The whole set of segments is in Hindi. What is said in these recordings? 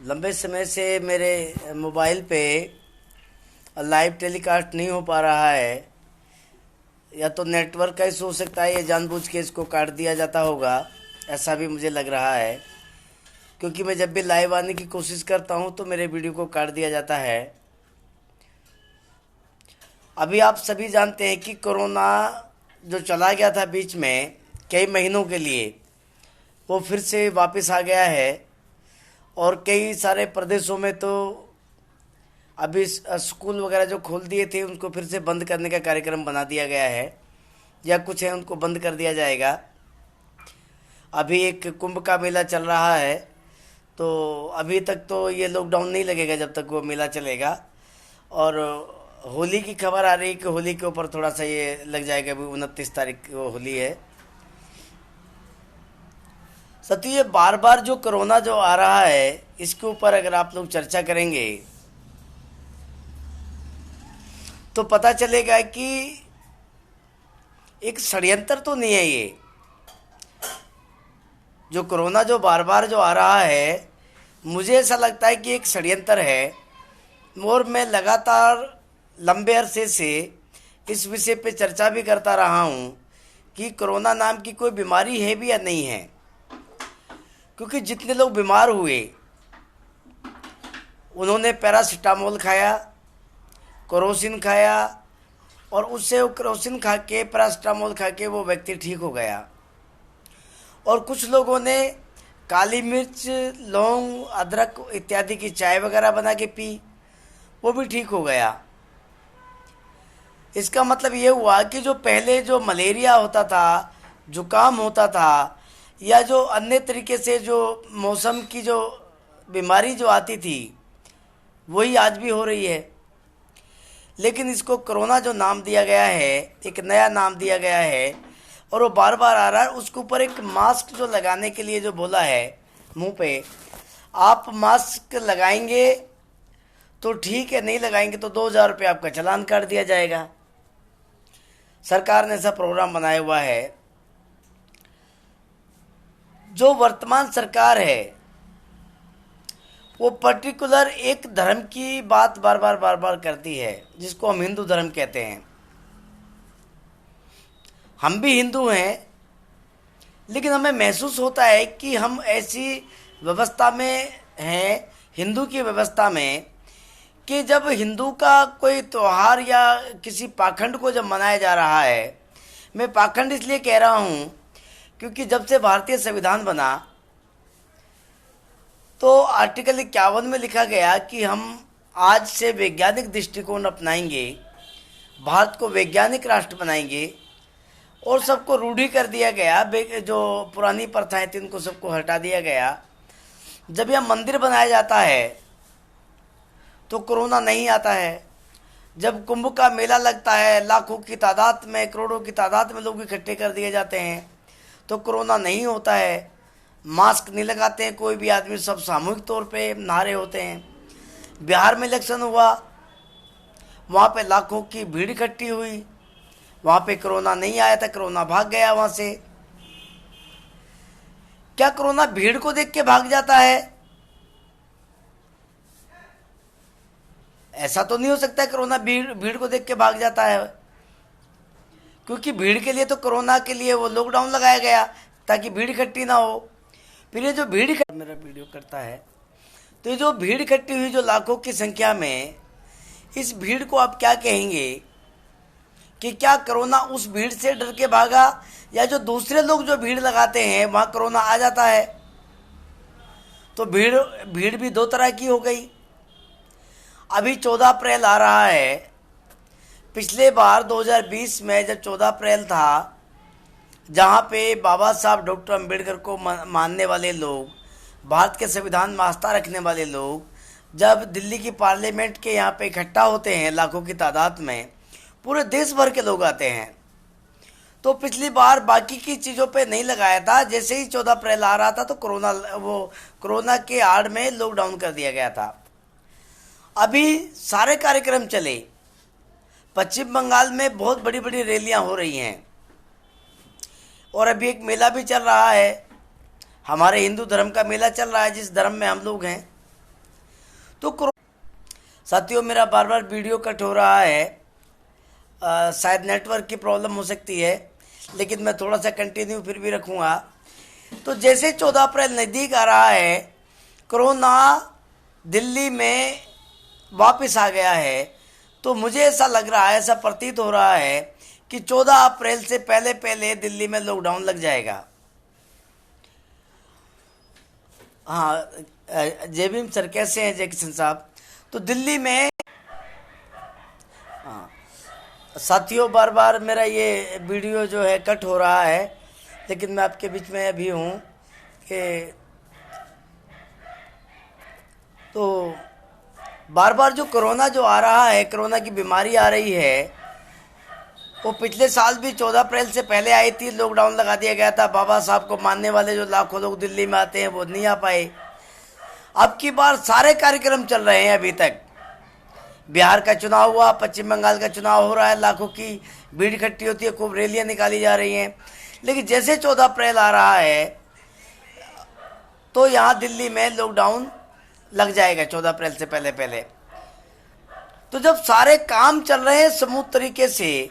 लंबे समय से मेरे मोबाइल पे लाइव टेलीकास्ट नहीं हो पा रहा है। या तो नेटवर्क का इशू हो सकता है या जानबूझ के इसको काट दिया जाता होगा, ऐसा भी मुझे लग रहा है। क्योंकि मैं जब भी लाइव आने की कोशिश करता हूं तो मेरे वीडियो को काट दिया जाता है। अभी आप सभी जानते हैं कि कोरोना जो चला गया था बीच में कई महीनों के लिए, वो फिर से वापस आ गया है। और कई सारे प्रदेशों में तो अभी स्कूल वगैरह जो खोल दिए थे उनको फिर से बंद करने का कार्यक्रम बना दिया गया है, या कुछ है उनको बंद कर दिया जाएगा। अभी एक कुंभ का मेला चल रहा है, तो अभी तक तो ये लॉकडाउन नहीं लगेगा जब तक वो मेला चलेगा। और होली की खबर आ रही है कि होली के ऊपर थोड़ा सा ये लग जाएगा। अभी 29 तारीख को होली है। सत्य, ये बार बार जो कोरोना जो आ रहा है इसके ऊपर अगर आप लोग चर्चा करेंगे तो पता चलेगा कि एक षड्यंत्र तो नहीं है। ये जो कोरोना जो बार बार जो आ रहा है, मुझे ऐसा लगता है कि एक षड्यंत्र है। और मैं लगातार लंबे अरसे से इस विषय पे चर्चा भी करता रहा हूँ कि कोरोना नाम की कोई बीमारी है भी या नहीं है। क्योंकि जितने लोग बीमार हुए उन्होंने पैरासीटामोल खाया, क्रोसिन खाया, और उससे वो क्रोसिन खा के पैरासीटामोल खा के वो व्यक्ति ठीक हो गया। और कुछ लोगों ने काली मिर्च, लौंग, अदरक इत्यादि की चाय वगैरह बना के पी, वो भी ठीक हो गया। इसका मतलब ये हुआ कि जो पहले जो मलेरिया होता था, जुकाम होता था, या जो अन्य तरीके से जो मौसम की जो बीमारी जो आती थी, वही आज भी हो रही है। लेकिन इसको कोरोना जो नाम दिया गया है, एक नया नाम दिया गया है, और वो बार बार आ रहा है। उसके ऊपर एक मास्क जो लगाने के लिए जो बोला है मुंह पे, आप मास्क लगाएंगे तो ठीक है, नहीं लगाएंगे तो 2000 रुपये आपका चालान काट दिया जाएगा। सरकार ने ऐसा प्रोग्राम बनाया हुआ है। जो वर्तमान सरकार है वो पर्टिकुलर एक धर्म की बात बार बार करती है, जिसको हम हिंदू धर्म कहते हैं। हम भी हिंदू हैं, लेकिन हमें महसूस होता है कि हम ऐसी व्यवस्था में हैं, हिंदू की व्यवस्था में, कि जब हिंदू का कोई त्यौहार या किसी पाखंड को जब मनाया जा रहा है, मैं पाखंड इसलिए कह रहा हूँ क्योंकि जब से भारतीय संविधान बना तो आर्टिकल 51 में लिखा गया कि हम आज से वैज्ञानिक दृष्टिकोण अपनाएंगे, भारत को वैज्ञानिक राष्ट्र बनाएंगे, और सबको रूढ़ी कर दिया गया। जो पुरानी प्रथाएं थी उनको सबको हटा दिया गया। जब यह मंदिर बनाया जाता है तो कोरोना नहीं आता है। जब कुंभ का मेला लगता है, लाखों की तादाद में, करोड़ों की तादाद में लोग इकट्ठे कर दिए जाते हैं, तो कोरोना नहीं होता है। मास्क नहीं लगाते हैं कोई भी आदमी, सब सामूहिक तौर पे नहा रहे होते हैं। बिहार में इलेक्शन हुआ, वहाँ पे लाखों की भीड़ इकट्ठी हुई, वहाँ पे कोरोना नहीं आया था, कोरोना भाग गया वहाँ से। क्या कोरोना भीड़ को देख के भाग जाता है? ऐसा तो नहीं हो सकता कोरोना भीड़ को देख के भाग जाता है। क्योंकि भीड़ के लिए तो, कोरोना के लिए वो लॉकडाउन लगाया गया ताकि भीड़ इकट्ठी ना हो। फिर ये जो भीड़ मेरा वीडियो करता है, तो ये जो भीड़ इकट्ठी हुई जो लाखों की संख्या में, इस भीड़ को आप क्या कहेंगे कि क्या कोरोना उस भीड़ से डर के भागा, या जो दूसरे लोग जो भीड़ लगाते हैं वहाँ कोरोना आ जाता है? तो भीड़ भी दो तरह की हो गई। अभी 14 अप्रैल आ रहा है। पिछले बार 2020 में जब 14 अप्रैल था, जहाँ पे बाबा साहब डॉक्टर अंबेडकर को मानने वाले लोग, भारत के संविधान में आस्था रखने वाले लोग, जब दिल्ली की पार्लियामेंट के यहाँ पे इकट्ठा होते हैं लाखों की तादाद में, पूरे देश भर के लोग आते हैं, तो पिछली बार बाकी की चीज़ों पे नहीं लगाया था। जैसे ही 14 अप्रैल आ रहा था तो कोरोना के आड़ में लॉकडाउन कर दिया गया था। अभी सारे कार्यक्रम चले। पश्चिम बंगाल में बहुत बड़ी बड़ी रैलियां हो रही हैं, और अभी एक मेला भी चल रहा है, हमारे हिंदू धर्म का मेला चल रहा है, जिस धर्म में हम लोग हैं। तो साथियों मेरा बार बार वीडियो कट हो रहा है, शायद नेटवर्क की प्रॉब्लम हो सकती है, लेकिन मैं थोड़ा सा कंटिन्यू फिर भी रखूँगा। तो जैसे 14 अप्रैल नज़दीक आ रहा है, कोरोना दिल्ली में वापस आ गया है, तो मुझे ऐसा लग रहा है, ऐसा प्रतीत हो रहा है कि 14 अप्रैल से पहले पहले दिल्ली में लॉकडाउन लग जाएगा। हाँ, जय भीम सर, कैसे हैं जय किशन साहब? तो दिल्ली में हाँ साथियों, बार बार मेरा ये वीडियो जो है कट हो रहा है, लेकिन मैं आपके बीच में अभी हूँ कि तो बार बार जो कोरोना जो आ रहा है, कोरोना की बीमारी आ रही है, वो पिछले साल भी 14 अप्रैल से पहले आई थी, लॉकडाउन लगा दिया गया था। बाबा साहब को मानने वाले जो लाखों लोग दिल्ली में आते हैं वो नहीं आ पाए। अब की बार सारे कार्यक्रम चल रहे हैं। अभी तक बिहार का चुनाव हुआ, पश्चिम बंगाल का चुनाव हो रहा है, लाखों की भीड़ इकट्ठी होती है, खूब रैलियां निकाली जा रही हैं। लेकिन जैसे 14 अप्रैल आ रहा है तो यहाँ दिल्ली में लॉकडाउन लग जाएगा 14 अप्रैल से पहले पहले। तो जब सारे काम चल रहे हैं स्मूथ तरीके से,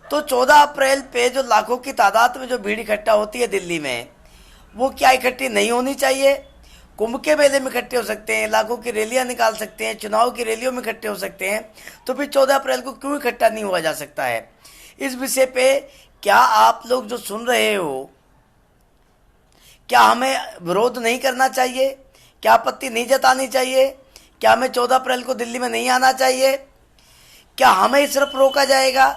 तो 14 अप्रैल पे जो लाखों की तादाद में जो भीड़ इकट्ठा होती है दिल्ली में, वो क्या इकट्ठी नहीं होनी चाहिए? कुंभ के मेले में इकट्ठे हो सकते हैं, लाखों की रैलियां निकाल सकते हैं, चुनाव की रैलियों में इकट्ठे हो सकते हैं, तो फिर 14 अप्रैल को क्यों इकट्ठा नहीं हुआ जा सकता है? इस विषय पे क्या आप लोग जो सुन रहे हो, क्या हमें विरोध नहीं करना चाहिए? क्या आपत्ति नहीं जतानी चाहिए? क्या हमें 14 अप्रैल को दिल्ली में नहीं आना चाहिए? क्या हमें सिर्फ रोका जाएगा?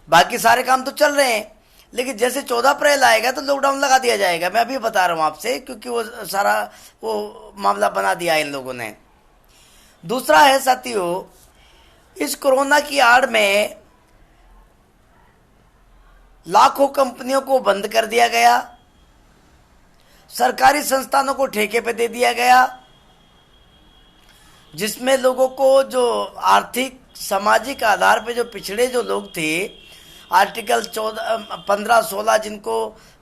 बाकी सारे काम तो चल रहे हैं, लेकिन जैसे 14 अप्रैल आएगा तो लॉकडाउन लगा दिया जाएगा। मैं अभी बता रहा हूँ आपसे, क्योंकि वो सारा वो मामला बना दिया है इन लोगों ने। दूसरा है साथियों, इस कोरोना की आड़ में लाखों कंपनियों को बंद कर दिया गया, सरकारी संस्थानों को ठेके पे दे दिया गया, जिसमें लोगों को जो आर्थिक सामाजिक आधार पे जो पिछड़े जो लोग थे, आर्टिकल 15-16 जिनको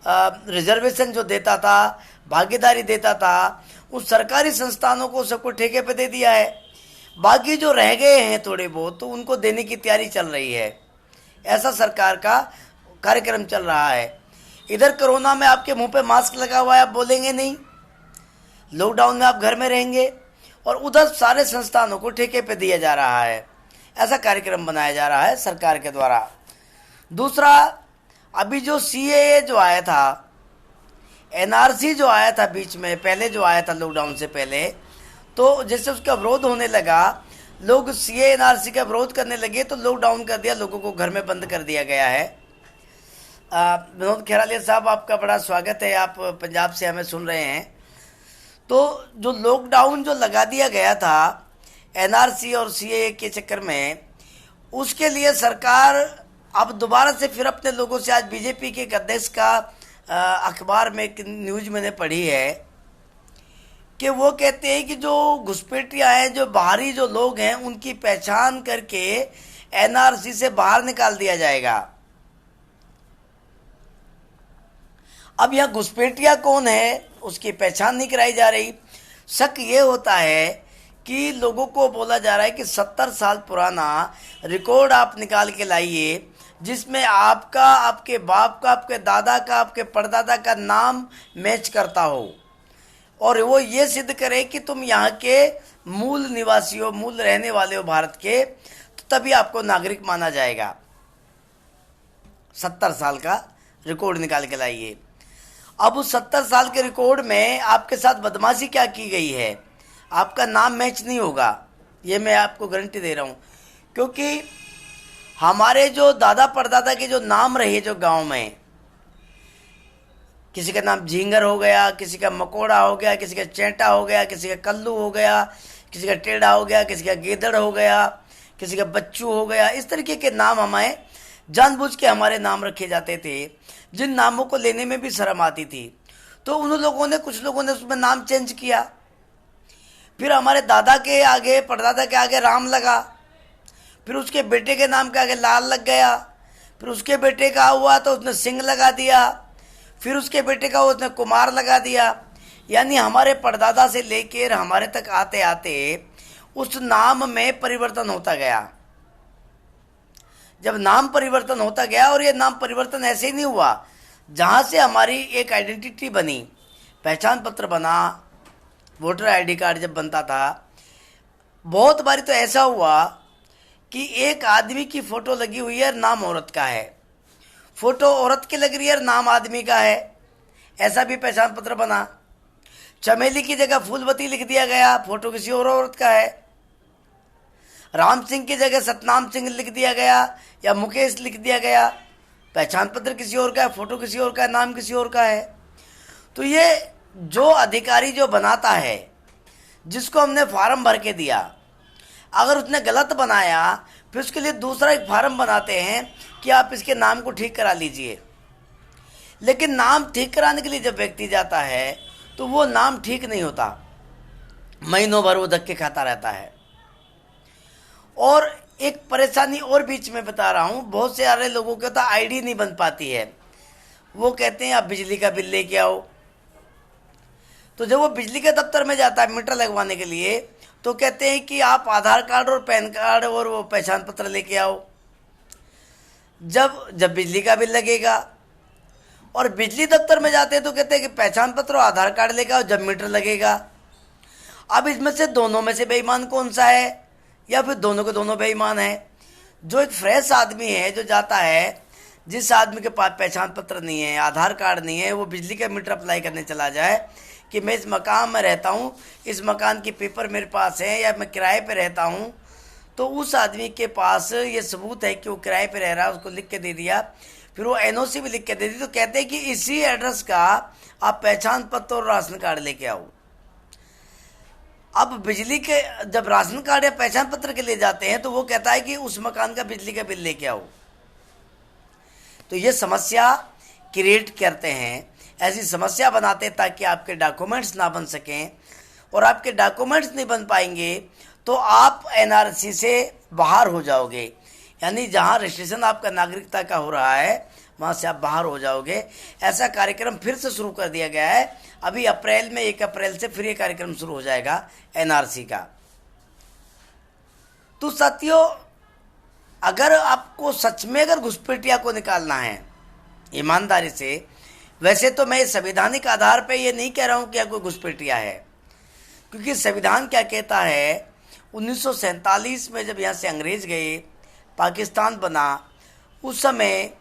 रिजर्वेशन जो देता था, भागीदारी देता था, उस सरकारी संस्थानों को सबको ठेके पे दे दिया है। बाकी जो रह गए हैं थोड़े बहुत, तो उनको देने की तैयारी चल रही है। ऐसा सरकार का कार्यक्रम चल रहा है। इधर कोरोना में आपके मुंह पे मास्क लगा हुआ है, आप बोलेंगे नहीं, लॉकडाउन में आप घर में रहेंगे, और उधर सारे संस्थानों को ठेके पे दिया जा रहा है। ऐसा कार्यक्रम बनाया जा रहा है सरकार के द्वारा। दूसरा, अभी जो सीएए जो आया था, एनआरसी जो आया था बीच में, पहले जो आया था लॉकडाउन से पहले, तो जैसे उसका विरोध होने लगा, लोग सीएए एनआरसी का विरोध करने लगे, तो लॉकडाउन कर दिया, लोगों को घर में बंद कर दिया गया है। विनोद खेरालिया साहब, आपका बड़ा स्वागत है, आप पंजाब से हमें सुन रहे हैं। तो जो लॉकडाउन जो लगा दिया गया था एनआरसी और सीएए के चक्कर में, उसके लिए सरकार अब दोबारा से फिर अपने लोगों से, आज बीजेपी के अध्यक्ष का अखबार में एक न्यूज मैंने पढ़ी है कि वो कहते हैं कि जो घुसपैठिया हैं, जो बाहरी जो लोग हैं, उनकी पहचान करके एनआरसी से बाहर निकाल दिया जाएगा। अब यहाँ घुसपैठिया कौन है, उसकी पहचान नहीं कराई जा रही। शक ये होता है कि लोगों को बोला जा रहा है कि 70 साल पुराना रिकॉर्ड आप निकाल के लाइए, जिसमें आपका, आपके बाप का, आपके दादा का, आपके परदादा का नाम मैच करता हो, और वो ये सिद्ध करे कि तुम यहाँ के मूल निवासी हो, मूल रहने वाले हो भारत के, तो तभी आपको नागरिक माना जाएगा। 70 साल का रिकॉर्ड निकाल के लाइए। अब उस 70 साल के रिकॉर्ड में आपके साथ बदमाशी क्या की गई है, आपका नाम मैच नहीं होगा, ये मैं आपको गारंटी दे रहा हूँ। क्योंकि हमारे जो दादा परदादा के जो नाम रहे जो गांव में, किसी का नाम झींगर हो गया, किसी का मकोड़ा हो गया, किसी का चेंटा हो गया, किसी का कल्लू हो गया, किसी का टेढ़ा हो गया, किसी का गेदड़ हो गया, किसी का बच्चू हो गया, इस तरीके के नाम हमें जानबूझ के हमारे नाम रखे जाते थे, जिन नामों को लेने में भी शर्म आती थी। तो उन लोगों ने, कुछ लोगों ने उसमें नाम चेंज किया। फिर हमारे दादा के आगे, परदादा के आगे राम लगा, फिर उसके बेटे के नाम के आगे लाल लग गया, फिर उसके बेटे का हुआ तो उसने सिंह लगा दिया, फिर उसके बेटे का उसने कुमार लगा दिया। यानी हमारे परदादा से लेकर हमारे तक आते आते उस नाम में परिवर्तन होता गया। जब नाम परिवर्तन होता गया, और ये नाम परिवर्तन ऐसे ही नहीं हुआ, जहाँ से हमारी एक आइडेंटिटी बनी, पहचान पत्र बना, वोटर आईडी कार्ड जब बनता था, बहुत बारी तो ऐसा हुआ कि एक आदमी की फ़ोटो लगी हुई है, नाम औरत का है, फ़ोटो औरत की लग रही है, नाम आदमी का है, ऐसा भी पहचान पत्र बना। चमेली की जगह फूलवती लिख दिया गया, फ़ोटो किसी और औरत का है। राम सिंह की जगह सतनाम सिंह लिख दिया गया या मुकेश लिख दिया गया, पहचान पत्र किसी और का है, फ़ोटो किसी और का है, नाम किसी और का है। तो ये जो अधिकारी जो बनाता है, जिसको हमने फार्म भर के दिया, अगर उसने गलत बनाया, फिर उसके लिए दूसरा एक फार्म बनाते हैं कि आप इसके नाम को ठीक करा लीजिए। लेकिन नाम ठीक कराने के लिए जब व्यक्ति जाता है तो वो नाम ठीक नहीं होता, महीनों भर वो धक्के खाता रहता है। और एक परेशानी और बीच में बता रहा हूँ, बहुत से सारे लोगों के तो आईडी नहीं बन पाती है। वो कहते हैं आप बिजली का बिल लेके आओ, तो जब वो बिजली के दफ्तर में जाता है मीटर लगवाने के लिए, तो कहते हैं कि आप आधार कार्ड और पैन कार्ड और वो पहचान पत्र लेके आओ। जब बिजली का बिल लगेगा और बिजली दफ्तर में जाते हैं तो कहते हैं कि पहचान पत्र और आधार कार्ड लेके आओ जब मीटर लगेगा। अब इसमें से दोनों में से बेईमान कौन सा है, या फिर दोनों के दोनों बेईमान है? जो एक फ्रेश आदमी है, जो जाता है, जिस आदमी के पास पहचान पत्र नहीं है, आधार कार्ड नहीं है, वो बिजली का मीटर अप्लाई करने चला जाए कि मैं इस मकान में रहता हूँ, इस मकान के पेपर मेरे पास है, या मैं किराए पे रहता हूँ, तो उस आदमी के पास ये सबूत है कि वो किराए पे रह रहा है, उसको लिख के दे दिया, फिर वो एनओसी भी लिख के दे दी, तो कहते हैं कि इसी एड्रेस का आप पहचान पत्र और राशन कार्ड लेके आओ। अब बिजली के जब राशन कार्ड या पहचान पत्र के लिए जाते हैं तो वो कहता है कि उस मकान का बिजली का बिल लेके आओ। तो ये समस्या क्रिएट करते हैं, ऐसी समस्या बनाते हैं ताकि आपके डॉक्यूमेंट्स ना बन सकें, और आपके डॉक्यूमेंट्स नहीं बन पाएंगे तो आप एनआरसी से बाहर हो जाओगे, यानी जहां रजिस्ट्रेशन आपका नागरिकता का हो रहा है वहां से आप बाहर हो जाओगे। ऐसा कार्यक्रम फिर से शुरू कर दिया गया है, अभी अप्रैल में 1 अप्रैल से फिर ये कार्यक्रम शुरू हो जाएगा एनआरसी का। तो साथियों, अगर आपको सच में अगर घुसपैठिया को निकालना है ईमानदारी से, वैसे तो मैं संवैधानिक आधार पे ये नहीं कह रहा हूँ कि कोई घुसपैठिया है, क्योंकि संविधान क्या कहता है, 1947 में जब यहाँ से अंग्रेज गए, पाकिस्तान बना, उस समय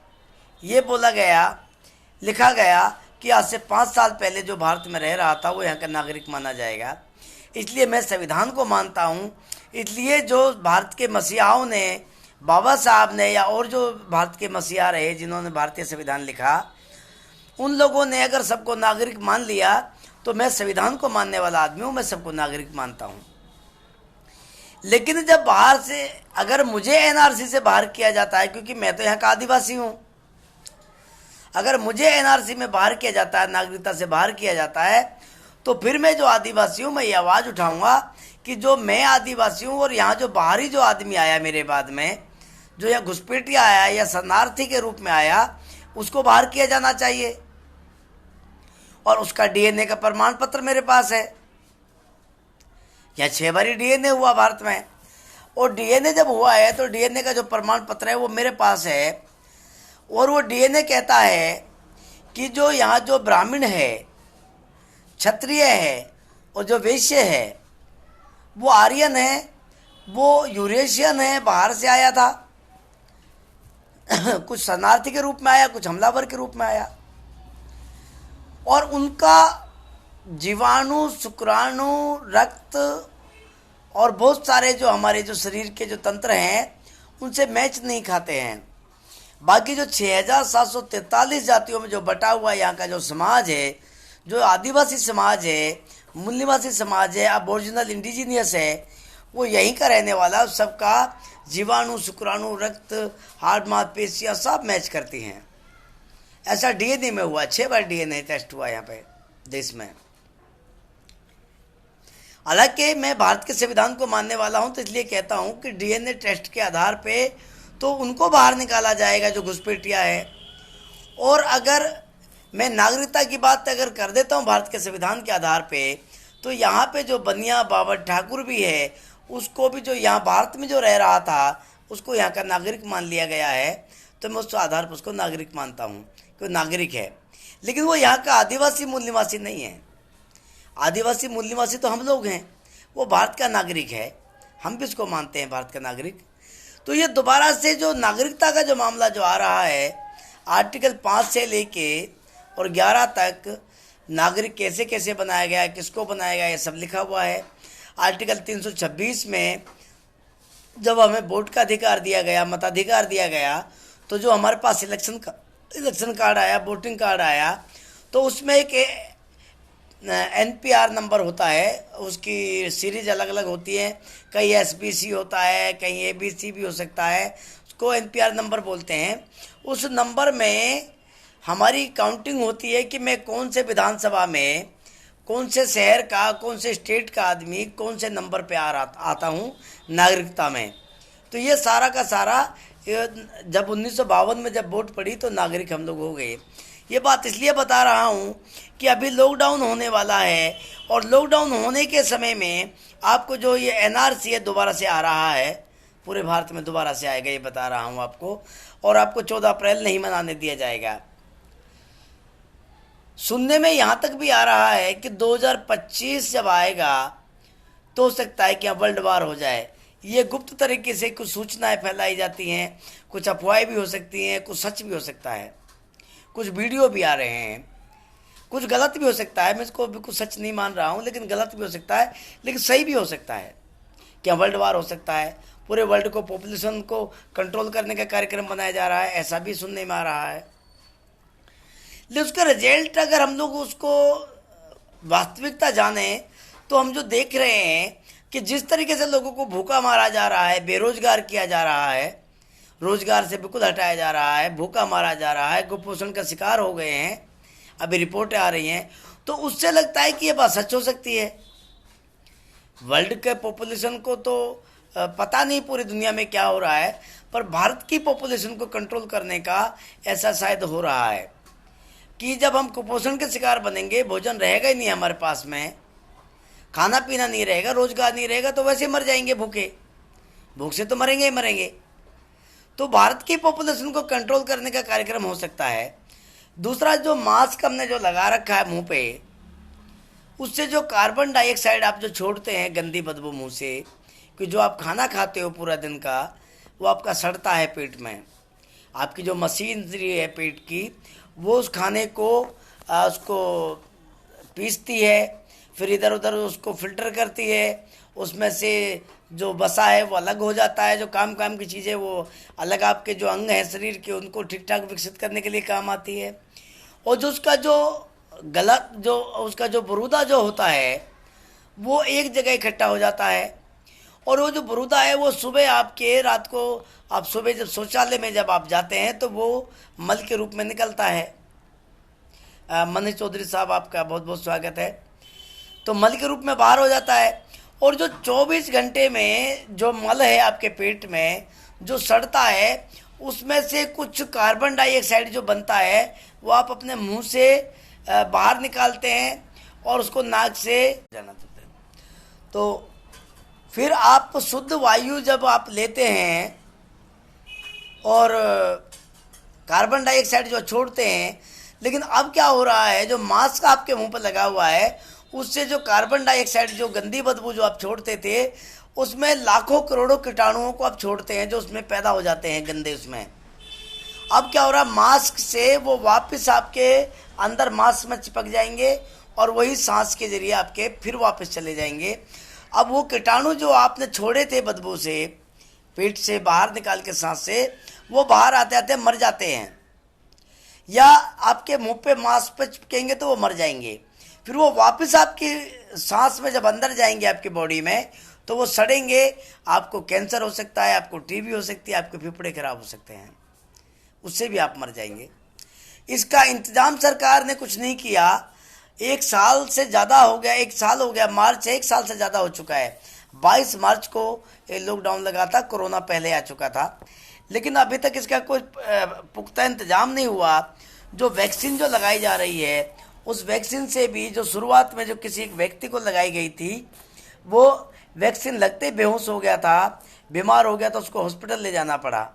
ये बोला गया, लिखा गया कि आज से 5 साल पहले जो भारत में रह रहा था वो यहाँ का नागरिक माना जाएगा। इसलिए मैं संविधान को मानता हूँ। इसलिए जो भारत के मसीहाओं ने, बाबा साहब ने, या और जो भारत के मसीहा रहे जिन्होंने भारतीय संविधान लिखा, उन लोगों ने अगर सबको नागरिक मान लिया, तो मैं संविधान को मानने वाला आदमी हूँ, मैं सबको नागरिक मानता हूँ। लेकिन जब बाहर से अगर मुझे एनआरसी से बाहर किया जाता है, क्योंकि मैं तो यहाँ का आदिवासी हूँ, अगर मुझे एनआरसी में बाहर किया जाता है, नागरिकता से बाहर किया जाता है, तो फिर मैं जो आदिवासी हूँ, मैं ये आवाज़ उठाऊंगा कि जो मैं आदिवासी हूँ और यहाँ जो बाहरी जो आदमी आया मेरे बाद में, जो यहाँ घुसपैठिया आया या शरणार्थी के रूप में आया, उसको बाहर किया जाना चाहिए। और उसका डीएनए का प्रमाण पत्र मेरे पास है। यहाँ 6 बारी डीएनए हुआ भारत में, और डीएनए जब हुआ है तो डीएनए का जो प्रमाण पत्र है वो मेरे पास है। और वो डीएनए कहता है कि जो यहाँ जो ब्राह्मण है, क्षत्रिय है और जो वैश्य है, वो आर्यन है, वो यूरेशियन है, बाहर से आया था, कुछ शरणार्थी के रूप में आया, कुछ हमलावर के रूप में आया, और उनका जीवाणु, शुक्राणु, रक्त और बहुत सारे जो हमारे जो शरीर के जो तंत्र हैं उनसे मैच नहीं खाते हैं। बाकी जो 6743 जातियों में जो बटा हुआ यहाँ का जो समाज है, जो आदिवासी समाज है, मूल्यवासी समाज है, अबोरिजिनल इंडिजीनियस है, वो यहीं का रहने वाला, सबका जीवाणु, शुक्राणु, रक्त, हार्ट, मांसपेशियाँ सब मैच करती हैं। ऐसा डीएनए में हुआ, 6 बार डीएनए टेस्ट हुआ यहाँ पे देश में। हालांकि मैं भारत के संविधान को मानने वाला हूँ, तो इसलिए कहता हूँ कि डीएनए टेस्ट के आधार पे तो उनको बाहर निकाला जाएगा जो घुसपैठिया है। और अगर मैं नागरिकता की बात अगर कर देता हूँ भारत के संविधान के आधार पे, तो यहाँ पे जो बनिया बाबर ठाकुर भी है, उसको भी जो यहाँ भारत में जो रह रहा था उसको यहाँ का नागरिक मान लिया गया है। तो मैं उस आधार पर उसको नागरिक मानता हूँ कि वो नागरिक है। लेकिन वो यहाँ का आदिवासी मूल निवासी नहीं है। आदिवासी मूल निवासी तो हम लोग हैं, वो भारत का नागरिक है, हम भी उसको मानते हैं भारत का नागरिक। तो ये दोबारा से जो नागरिकता का जो मामला जो आ रहा है, आर्टिकल 5 से लेके और 11 तक नागरिक कैसे कैसे बनाया गया, किसको बनाया गया, ये सब लिखा हुआ है। आर्टिकल 326 में जब हमें वोट का अधिकार दिया गया, मताधिकार दिया गया, तो जो हमारे पास इलेक्शन कार्ड आया, वोटिंग कार्ड आया, तो उसमें एक NPR नंबर होता है, उसकी सीरीज अलग अलग होती है, कहीं SBC होता है, कहीं ABC भी हो सकता है, उसको NPR नंबर बोलते हैं। उस नंबर में हमारी काउंटिंग होती है कि मैं कौन से विधानसभा में, कौन से शहर का, कौन से स्टेट का आदमी कौन से नंबर पे आता हूँ नागरिकता में। तो ये सारा का सारा जब 1952 में जब वोट पड़ी तो नागरिक हम लोग हो गए। ये बात इसलिए बता रहा हूँ कि अभी लॉकडाउन होने वाला है, और लॉकडाउन होने के समय में आपको जो ये NRC है दोबारा से आ रहा है, पूरे भारत में दोबारा से आएगा, ये बता रहा हूँ आपको। और आपको 14 अप्रैल नहीं मनाने दिया जाएगा। सुनने में यहाँ तक भी आ रहा है कि 2025 जब आएगा तो हो सकता है कि यहाँ वर्ल्ड वार हो जाए। ये गुप्त तरीके से कुछ सूचनाएं फैलाई जाती हैं, कुछ अफवाहें भी हो सकती हैं, कुछ सच भी हो सकता है, कुछ वीडियो भी आ रहे हैं, कुछ गलत भी हो सकता है। मैं इसको बिल्कुल सच नहीं मान रहा हूँ, लेकिन गलत भी हो सकता है, लेकिन सही भी हो सकता है। क्या वर्ल्ड वार हो सकता है, पूरे वर्ल्ड को, पॉपुलेशन को कंट्रोल करने का कार्यक्रम बनाया जा रहा है, ऐसा भी सुनने में आ रहा है। लेकिन उसका रिजल्ट अगर हम लोग उसको वास्तविकता जाने, तो हम जो देख रहे हैं कि जिस तरीके से लोगों को भूखा मारा जा रहा है, बेरोजगार किया जा रहा है, रोजगार से बिल्कुल हटाया जा रहा है, भूखा मारा जा रहा है, कुपोषण का शिकार हो गए हैं, अभी रिपोर्टें आ रही हैं, तो उससे लगता है कि ये बात सच हो सकती है। वर्ल्ड के पॉपुलेशन को तो पता नहीं पूरी दुनिया में क्या हो रहा है, पर भारत की पॉपुलेशन को कंट्रोल करने का ऐसा शायद हो रहा है कि जब हम कुपोषण के शिकार बनेंगे, भोजन रहेगा ही नहीं हमारे पास में, खाना पीना नहीं रहेगा, रोजगार नहीं रहेगा, तो वैसे मर जाएंगे भूखे, भूख से तो मरेंगे ही मरेंगे। तो भारत की पॉपुलेशन को कंट्रोल करने का कार्यक्रम हो सकता है। दूसरा, जो मास्क हमने जो लगा रखा है मुंह पे, उससे जो कार्बन डाइऑक्साइड आप जो छोड़ते हैं गंदी बदबू मुंह से, कि जो आप खाना खाते हो पूरा दिन का, वो आपका सड़ता है पेट में। आपकी जो मशीनरी है पेट की, वो उस खाने को उसको पीसती है, फिर इधर उधर उसको फिल्टर करती है, उसमें से जो बसा है वो अलग हो जाता है, जो काम की चीज़ें वो अलग, आपके जो अंग हैं शरीर के उनको ठीक ठाक विकसित करने के लिए काम आती है। और जो उसका जो गलत जो उसका जो बुरूदा जो होता है वो एक जगह इकट्ठा हो जाता है, और वो जो बुरूदा है वो सुबह आपके, रात को आप सुबह जब शौचालय में जब आप जाते हैं तो वो मल के रूप में निकलता है। मनीष चौधरी साहब, आपका बहुत बहुत स्वागत है। तो मल के रूप में बाहर हो जाता है, और जो 24 घंटे में जो मल है आपके पेट में जो सड़ता है, उसमें से कुछ कार्बन डाइऑक्साइड जो बनता है वो आप अपने मुंह से बाहर निकालते हैं और उसको नाक से जाना चाहते हैं। तो फिर आप शुद्ध वायु जब आप लेते हैं और कार्बन डाइऑक्साइड जो छोड़ते हैं, लेकिन अब क्या हो रहा है, जो मास्क आपके मुंह पर लगा हुआ है उससे जो कार्बन डाइऑक्साइड जो गंदी बदबू जो आप छोड़ते थे, उसमें लाखों करोड़ों कीटाणुओं को आप छोड़ते हैं जो उसमें पैदा हो जाते हैं गंदे उसमें। अब क्या हो रहा है, मास्क से वो वापस आपके अंदर मास्क में चिपक जाएंगे और वही सांस के जरिए आपके फिर वापस चले जाएंगे। अब वो कीटाणु जो आपने छोड़े थे बदबू से, पेट से बाहर निकाल के सांस से, वो बाहर आते आते मर जाते हैं, या आपके मुंह पे मास्क पे चिपकेंगे तो वो मर जाएंगे। फिर वो वापस आपकी सांस में जब अंदर जाएंगे आपकी बॉडी में तो वो सड़ेंगे, आपको कैंसर हो सकता है, आपको टीबी हो सकती है, आपके फेफड़े खराब हो सकते हैं, उससे भी आप मर जाएंगे। इसका इंतजाम सरकार ने कुछ नहीं किया। 1 साल से ज़्यादा हो गया, 1 साल हो गया, मार्च 1 साल से ज़्यादा हो चुका है। 22 मार्च को लॉकडाउन लगा था, कोरोना पहले आ चुका था, लेकिन अभी तक इसका कोई पुख्ता इंतजाम नहीं हुआ। जो वैक्सीन जो लगाई जा रही है, उस वैक्सीन से भी जो शुरुआत में जो किसी एक व्यक्ति को लगाई गई थी, वो वैक्सीन लगते ही बेहोश हो गया था, बीमार हो गया था, उसको हॉस्पिटल ले जाना पड़ा।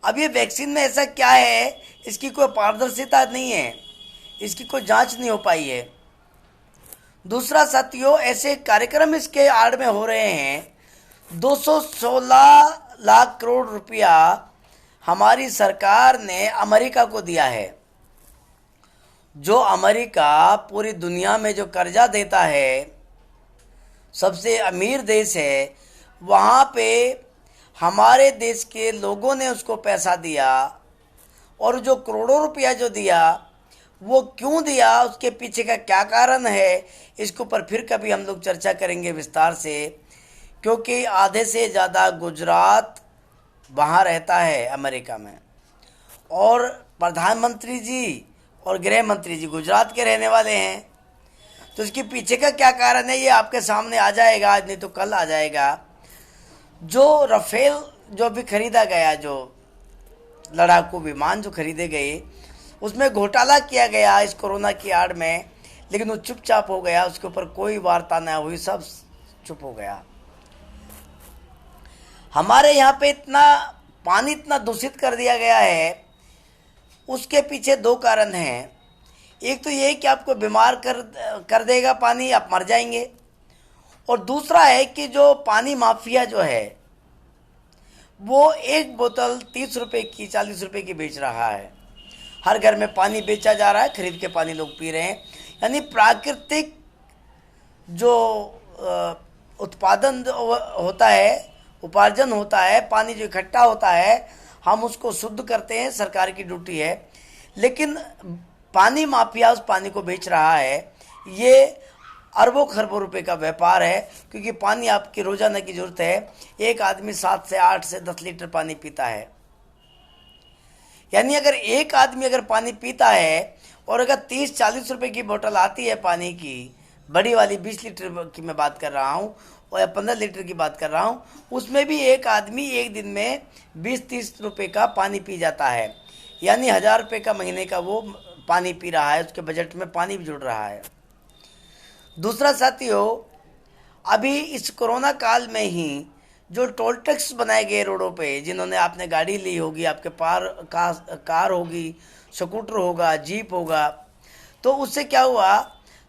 अब ये वैक्सीन में ऐसा क्या है, इसकी कोई पारदर्शिता नहीं है, इसकी कोई जांच नहीं हो पाई है। दूसरा साथियों, ऐसे कार्यक्रम इसके आड़ में हो रहे हैं। 216 लाख करोड़ रुपया हमारी सरकार ने अमेरिका को दिया है। जो अमेरिका पूरी दुनिया में जो कर्जा देता है, सबसे अमीर देश है, वहाँ पे हमारे देश के लोगों ने उसको पैसा दिया। और जो करोड़ों रुपया जो दिया, वो क्यों दिया, उसके पीछे का क्या कारण है, इसके ऊपर फिर कभी हम लोग चर्चा करेंगे विस्तार से। क्योंकि आधे से ज़्यादा गुजरात वहाँ रहता है अमेरिका में, और प्रधानमंत्री जी और गृह मंत्री जी गुजरात के रहने वाले हैं। तो इसके पीछे का क्या कारण है, ये आपके सामने आ जाएगा, आज नहीं तो कल आ जाएगा। जो राफेल जो भी खरीदा गया, जो लड़ाकू विमान जो खरीदे गए, उसमें घोटाला किया गया इस कोरोना की आड़ में, लेकिन वो चुपचाप हो गया, उसके ऊपर कोई वार्ता न हुई, सब चुप हो गया। हमारे यहाँ पे इतना पानी इतना दूषित कर दिया गया है, उसके पीछे दो कारण हैं। एक तो ये कि आपको बीमार कर देगा पानी, आप मर जाएंगे। और दूसरा है कि जो पानी माफिया जो है, वो एक बोतल 30 रुपये की 40 रुपये की बेच रहा है। हर घर में पानी बेचा जा रहा है, खरीद के पानी लोग पी रहे हैं। यानी प्राकृतिक जो उत्पादन होता है, उपार्जन होता है, पानी जो इकट्ठा होता है, हम उसको शुद्ध करते हैं, सरकार की ड्यूटी है। लेकिन पानी माफिया उस पानी को बेच रहा है। ये अरबों खरबों रुपए का व्यापार है, क्योंकि पानी आपकी रोजाना की जरूरत है। एक आदमी 7 से 8 से 10 लीटर पानी पीता है। यानी अगर एक आदमी अगर पानी पीता है, और अगर 30-40 रुपए की बोतल आती है पानी की, बड़ी वाली 20 लीटर की मैं बात कर रहा हूँ, और 15 लीटर की बात कर रहा हूँ, उसमें भी एक आदमी एक दिन में 20-30 रुपए का पानी पी जाता है। यानी 1000 रुपये का महीने का वो पानी पी रहा है, उसके बजट में पानी भी जुड़ रहा है। दूसरा साथियों, अभी इस कोरोना काल में ही जो टोल टैक्स बनाए गए रोडों पे, जिन्होंने आपने गाड़ी ली होगी, आपके कार होगी, स्कूटर होगा, जीप होगा, तो उससे क्या हुआ,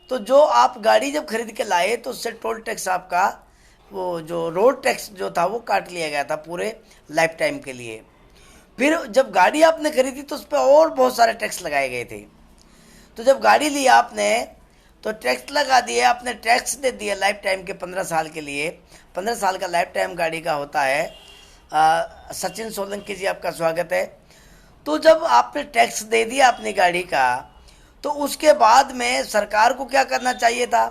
तो जो आप गाड़ी जब खरीद के लाए तो उससे टोल टैक्स आपका, वो जो रोड टैक्स जो था वो काट लिया गया था पूरे लाइफ टाइम के लिए। फिर जब गाड़ी आपने खरीदी तो उस पर और बहुत सारे टैक्स लगाए गए थे। तो जब गाड़ी ली आपने तो टैक्स लगा दिए, आपने टैक्स दे दिया लाइफ टाइम के 15 साल के लिए। 15 साल का लाइफ टाइम गाड़ी का होता है। सचिन सोलंकी जी आपका स्वागत है। तो जब आपने टैक्स दे दिया अपनी गाड़ी का, तो उसके बाद में सरकार को क्या करना चाहिए था,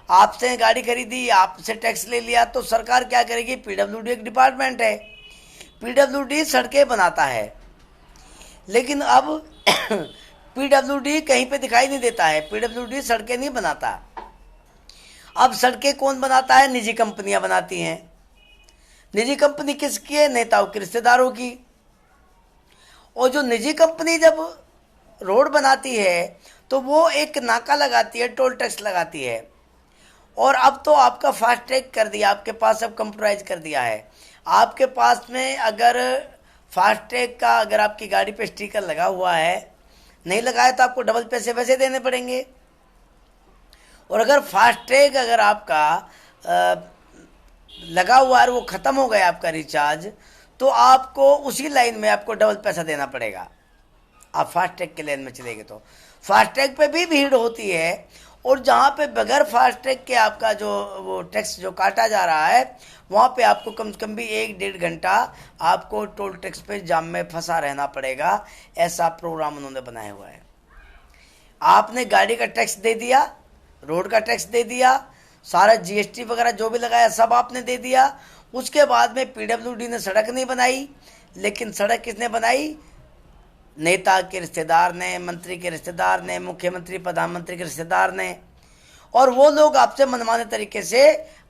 आपसे गाड़ी खरीदी, आपसे टैक्स ले लिया, तो सरकार क्या करेगी, पीडब्ल्यूडी एक डिपार्टमेंट है, पीडब्ल्यूडी सड़कें बनाता है। लेकिन अब पीडब्ल्यूडी कहीं पे दिखाई नहीं देता है, पीडब्ल्यूडी सड़कें नहीं बनाता। अब सड़कें कौन बनाता है, निजी कंपनियां बनाती हैं। निजी कंपनी किसकी है, नेताओं के रिश्तेदारों की। और जो निजी कंपनी जब रोड बनाती है तो वो एक नाका लगाती है, टोल टैक्स लगाती है। और अब तो आपका फास्ट ट्रैग कर दिया, आपके पास अब कंप्यूटराइज कर दिया है। आपके पास में अगर फास्ट ट्रैग का अगर आपकी गाड़ी पे स्टिकर लगा हुआ है, नहीं लगाया तो आपको डबल पैसे वैसे देने पड़ेंगे। और अगर फास्ट ट्रैग अगर आपका लगा हुआ है और वो ख़त्म हो गया आपका रिचार्ज, तो आपको उसी लाइन में आपको डबल पैसा देना पड़ेगा। आप फास्ट ट्रैग के लाइन में चलेंगे तो फास्ट ट्रैग पे भी भीड़ होती है। और जहाँ पे बगैर फास्ट ट्रैग के आपका जो वो टैक्स जो काटा जा रहा है, वहाँ पे आपको कम से कम भी 1-1.5 घंटा आपको टोल टैक्स पे जाम में फंसा रहना पड़ेगा। ऐसा प्रोग्राम उन्होंने बनाया हुआ है। आपने गाड़ी का टैक्स दे दिया, रोड का टैक्स दे दिया, सारा जीएसटी वगैरह जो भी लगाया सब आपने दे दिया। उसके बाद में पीडब्ल्यूडी ने सड़क नहीं बनाई, लेकिन सड़क किसने बनाई, नेता के रिश्तेदार ने, मंत्री के रिश्तेदार ने, मुख्यमंत्री प्रधानमंत्री के रिश्तेदार ने। और वो लोग आपसे मनमाने तरीके से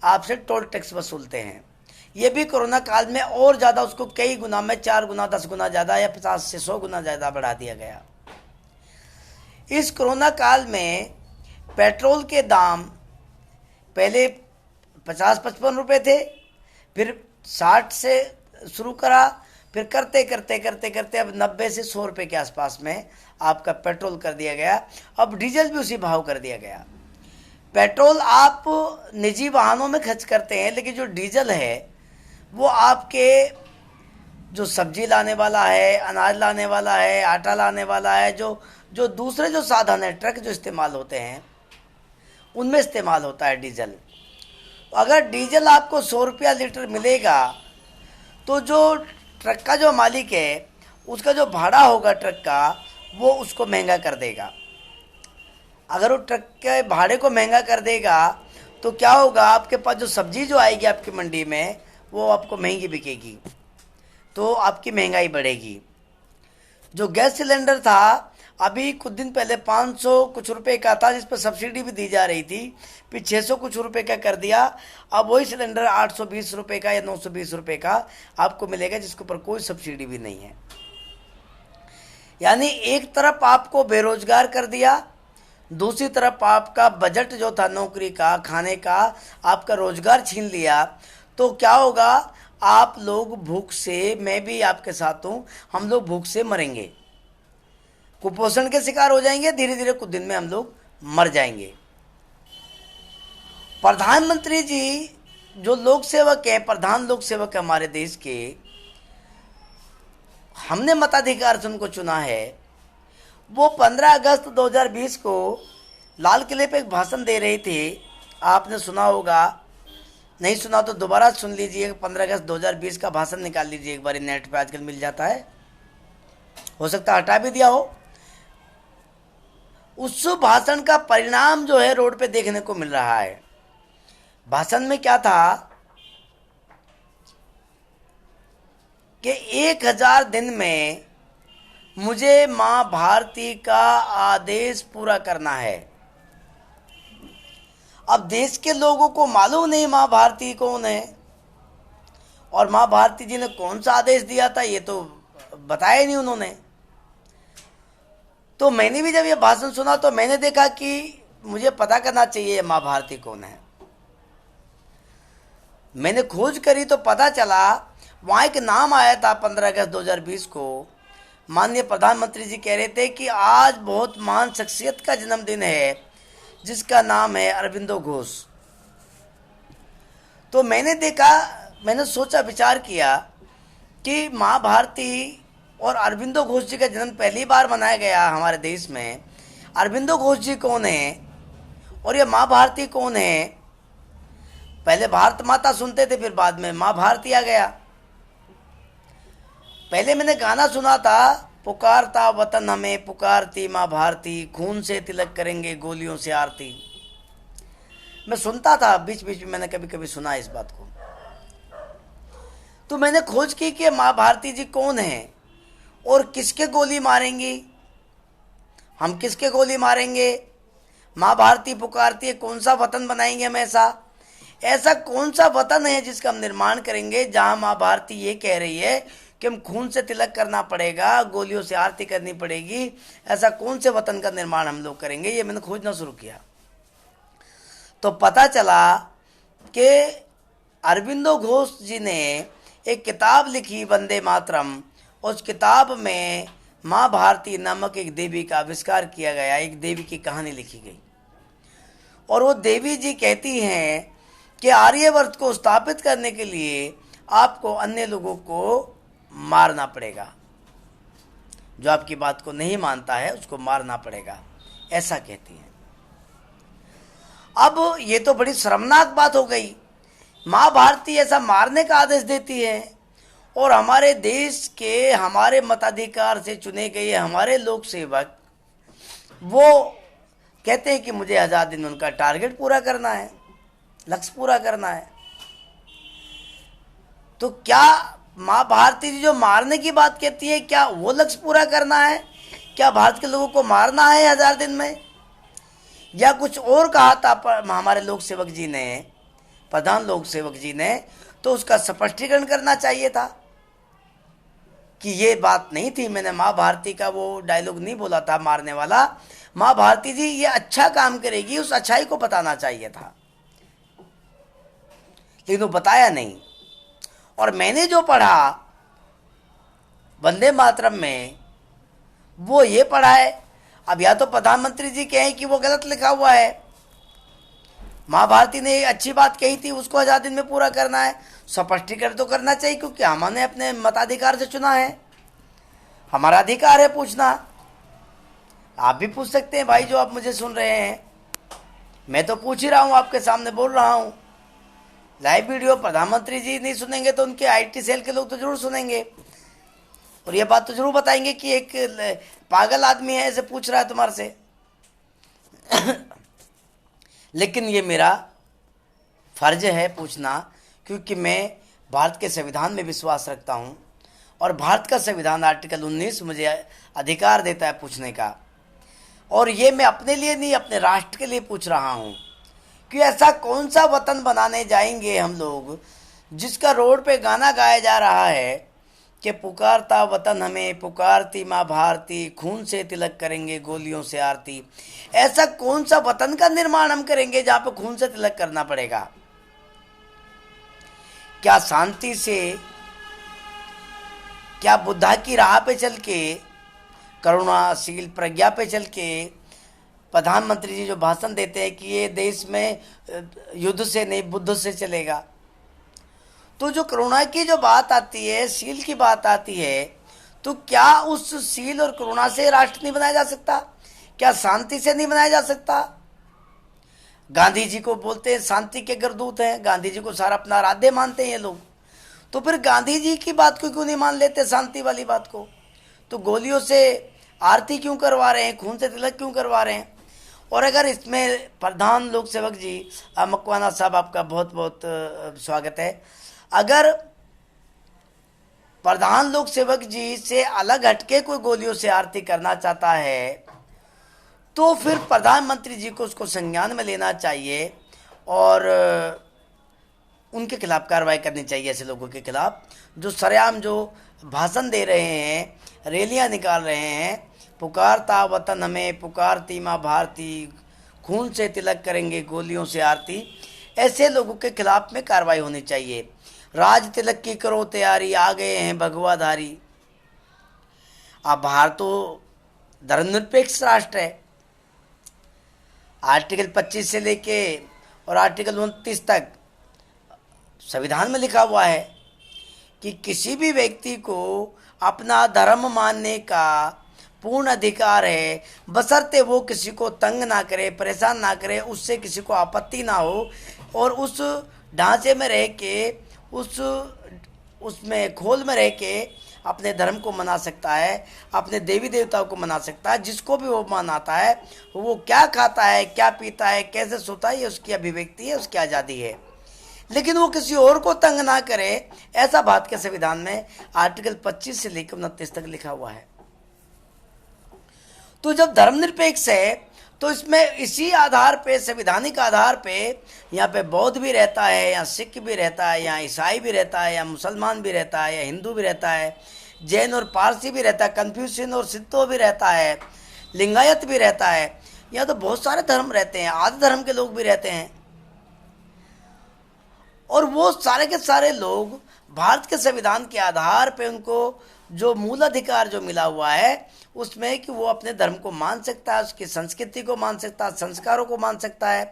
आपसे टोल टैक्स वसूलते हैं। ये भी कोरोना काल में और ज़्यादा उसको कई गुना में 4 गुना 10 गुना ज़्यादा या 50 से 100 गुना ज़्यादा बढ़ा दिया गया। इस कोरोना काल में पेट्रोल के दाम पहले 50-55 रुपए थे, फिर 60 से शुरू करा, फिर करते करते करते करते अब 90 से 100 रुपए के आसपास में आपका पेट्रोल कर दिया गया। अब डीजल भी उसी भाव कर दिया गया। पेट्रोल आप निजी वाहनों में खर्च करते हैं, लेकिन जो डीजल है वो आपके जो सब्जी लाने वाला है, अनाज लाने वाला है, आटा लाने वाला है, जो दूसरे जो साधन है, ट्रक जो इस्तेमाल होते हैं, उनमें इस्तेमाल होता है डीजल। अगर डीजल आपको 100 रुपया लीटर मिलेगा तो जो ट्रक का जो मालिक है उसका जो भाड़ा होगा ट्रक का, वो उसको महंगा कर देगा। अगर वो ट्रक के भाड़े को महंगा कर देगा तो क्या होगा, आपके पास जो सब्जी जो आएगी आपकी मंडी में वो आपको महंगी बिकेगी, तो आपकी महंगाई बढ़ेगी। जो गैस सिलेंडर था अभी कुछ दिन पहले 500 कुछ रुपए का था, जिस पर सब्सिडी भी दी जा रही थी, फिर 600 कुछ रुपए का कर दिया। अब वही सिलेंडर 820 रुपए का या 920 रुपए का आपको मिलेगा, जिसके ऊपर कोई सब्सिडी भी नहीं है। यानी एक तरफ आपको बेरोजगार कर दिया, दूसरी तरफ आपका बजट जो था नौकरी का, खाने का, आपका रोजगार छीन लिया। तो क्या होगा, आप लोग भूख से, मैं भी आपके साथ हूँ, हम लोग भूख से मरेंगे, कुपोषण के शिकार हो जाएंगे, धीरे धीरे कुछ दिन में हम लोग मर जाएंगे। प्रधानमंत्री जी जो लोक सेवक हैं, प्रधान लोक सेवक हमारे देश के, हमने मताधिकार से उनको चुना है, वो 15 अगस्त 2020 को लाल किले पे एक भाषण दे रहे थे। आपने सुना होगा, नहीं सुना तो दोबारा सुन लीजिए। 15 अगस्त 2020 का भाषण निकाल लीजिए एक बार, नेट पे आजकल मिल जाता है, हो सकता है हटा भी दिया हो। उस भाषण का परिणाम जो है रोड पे देखने को मिल रहा है। भाषण में क्या था कि 1000 दिन में मुझे मां भारती का आदेश पूरा करना है। अब देश के लोगों को मालूम नहीं मां भारती कौन है, और मां भारती जी ने कौन सा आदेश दिया था ये तो बताया नहीं उन्होंने। तो मैंने भी जब ये भाषण सुना तो मैंने देखा कि मुझे पता करना चाहिए मां भारती कौन है। मैंने खोज करी तो पता चला, वहां एक नाम आया था 15 अगस्त 2020 को। माननीय प्रधानमंत्री जी कह रहे थे कि आज बहुत महान शख्सियत का जन्मदिन है जिसका नाम है अरबिंदो घोष। तो मैंने देखा, मैंने सोचा, विचार किया कि मां भारती और अरबिंदो घोष जी का जन्म पहली बार मनाया गया हमारे देश में। अरबिंदो घोष जी कौन है और ये मां भारती कौन है? पहले भारत माता सुनते थे, फिर बाद में मां भारती आ गया। पहले मैंने गाना सुना था, पुकारता वतन हमें पुकारती मां भारती, खून से तिलक करेंगे गोलियों से आरती। मैं सुनता था, बीच बीच में मैंने कभी कभी सुना इस बात को। तो मैंने खोज की कि मां भारती जी कौन है और किसके गोली मारेंगी, हम किसके गोली मारेंगे। मां भारती पुकारती है, कौन सा वतन बनाएंगे हम ऐसा कौन सा वतन है जिसका हम निर्माण करेंगे जहां मां भारती ये कह रही है कि हम खून से तिलक करना पड़ेगा, गोलियों से आरती करनी पड़ेगी। ऐसा कौन से वतन का निर्माण हम लोग करेंगे, ये मैंने खोजना शुरू किया। तो पता चला कि अरबिंदो घोष जी ने एक किताब लिखी, वंदे मातरम। उस किताब में मां भारती नामक एक देवी का आविष्कार किया गया, एक देवी की कहानी लिखी गई। और वो देवी जी कहती हैं कि आर्यवर्त को स्थापित करने के लिए आपको अन्य लोगों को मारना पड़ेगा, जो आपकी बात को नहीं मानता है उसको मारना पड़ेगा, ऐसा कहती हैं। अब ये तो बड़ी शर्मनाक बात हो गई, मां भारती ऐसा मारने का आदेश देती है और हमारे देश के, हमारे मताधिकार से चुने गए हमारे लोक सेवक वो कहते हैं कि मुझे 1000 दिन उनका टारगेट पूरा करना है, लक्ष्य पूरा करना है। तो क्या मां भारती जी जो मारने की बात कहती है, क्या वो लक्ष्य पूरा करना है? क्या भारत के लोगों को मारना है 1000 दिन में, या कुछ और कहा था हमारे लोक सेवक जी ने, प्रधान लोक सेवक जी ने? तो उसका स्पष्टीकरण करना चाहिए था कि ये बात नहीं थी। मैंने मां भारती का वो डायलॉग नहीं बोला था मारने वाला। माँ भारती जी ये अच्छा काम करेगी, उस अच्छाई को बताना चाहिए था, लेकिन वो बताया नहीं। और मैंने जो पढ़ा वंदे मातरम में, वो ये पढ़ा है। अब या तो प्रधानमंत्री जी कहें कि वो गलत लिखा हुआ है, माँ भारती ने अच्छी बात कही थी, उसको 1000 दिन में पूरा करना है, स्पष्टीकरण तो करना चाहिए, क्योंकि हमने अपने मताधिकार से चुना है, हमारा अधिकार है पूछना। आप भी पूछ सकते हैं भाई, जो आप मुझे सुन रहे हैं, मैं तो पूछ ही रहा हूँ, आपके सामने बोल रहा हूँ। लाइव वीडियो प्रधानमंत्री जी नहीं सुनेंगे तो उनके आईटी सेल के लोग तो जरूर सुनेंगे, और ये बात तो जरूर बताएंगे कि एक पागल आदमी है ऐसे पूछ रहा है तुम्हारे से। लेकिन ये मेरा फर्ज है पूछना, क्योंकि मैं भारत के संविधान में विश्वास रखता हूँ, और भारत का संविधान आर्टिकल 19 मुझे अधिकार देता है पूछने का। और ये मैं अपने लिए नहीं, अपने राष्ट्र के लिए पूछ रहा हूँ कि ऐसा कौन सा वतन बनाने जाएंगे हम लोग जिसका रोड पे गाना गाया जा रहा है कि पुकारता वतन हमें, पुकारती माँ भारती, खून से तिलक करेंगे गोलियों से आरती। ऐसा कौन सा वतन का निर्माण हम करेंगे जहाँ पे खून से तिलक करना पड़ेगा? क्या शांति से, क्या बुद्धा की राह पे चल के, करुणाशील प्रज्ञा पे चल के प्रधानमंत्री जी जो भाषण देते हैं कि ये देश में युद्ध से नहीं बुद्ध से चलेगा, तो जो करुणा की जो बात आती है, शील की बात आती है, तो क्या उस शील और करुणा से राष्ट्र नहीं बनाया जा सकता? क्या शांति से नहीं बनाया जा सकता? गांधी जी को बोलते हैं शांति के गर्दूत हैं, गांधी जी को सारा अपना आराध्य मानते हैं ये लोग, तो फिर गांधी जी की बात को क्यों नहीं मान लेते, शांति वाली बात को? तो गोलियों से आरती क्यों करवा रहे हैं, खून से तिलक क्यों करवा रहे हैं? और अगर इसमें प्रधान लोक सेवक जी मकवाना साहब, आपका बहुत बहुत स्वागत है, अगर प्रधान लोक सेवक जी से अलग हटके कोई गोलियों से आरती करना चाहता है तो फिर प्रधानमंत्री जी को उसको संज्ञान में लेना चाहिए और उनके खिलाफ कार्रवाई करनी चाहिए। ऐसे लोगों के खिलाफ जो सरेआम जो भाषण दे रहे हैं, रैलियां निकाल रहे हैं, पुकारता वतन हमें, पुकारती माँ भारती, खून से तिलक करेंगे गोलियों से आरती, ऐसे लोगों के खिलाफ में कार्रवाई होनी चाहिए। राज तिलक की करो तैयारी, आ गए हैं भगवाधारी। अब भारत तो धर्मनिरपेक्ष राष्ट्र है। आर्टिकल 25 से लेके और आर्टिकल 29 तक संविधान में लिखा हुआ है कि किसी भी व्यक्ति को अपना धर्म मानने का पूर्ण अधिकार है, बशर्ते वो किसी को तंग ना करे, परेशान ना करे, उससे किसी को आपत्ति ना हो, और उस ढांचे में रह के, उसमें खोल में रह के अपने धर्म को मना सकता है, अपने देवी देवताओं को मना सकता है, जिसको भी वो मनाता है। वो क्या खाता है, क्या पीता है, कैसे सोता है, ये उसकी अभिव्यक्ति है, उसकी आज़ादी है, लेकिन वो किसी और को तंग ना करे, ऐसा भारत के संविधान में आर्टिकल 25 से लेकर 29 तक लिखा हुआ है। तो जब धर्मनिरपेक्ष है तो इसमें इसी आधार पे, संवैधानिक आधार पे, यहाँ पे बौद्ध भी रहता है, यहाँ सिख भी रहता है, यहाँ ईसाई भी रहता है, यहाँ मुसलमान भी रहता है, या हिंदू भी रहता है, जैन और पारसी भी रहता है, कन्फ्यूशियन और सिद्धो भी रहता है, लिंगायत भी रहता है, यहाँ तो बहुत सारे धर्म रहते हैं, आदि धर्म के लोग भी रहते हैं। और वो सारे के सारे लोग भारत के संविधान के आधार पे उनको जो मूल अधिकार जो मिला हुआ है उसमें कि वो अपने धर्म को मान सकता है, उसकी संस्कृति को मान सकता है, संस्कारों को मान सकता है।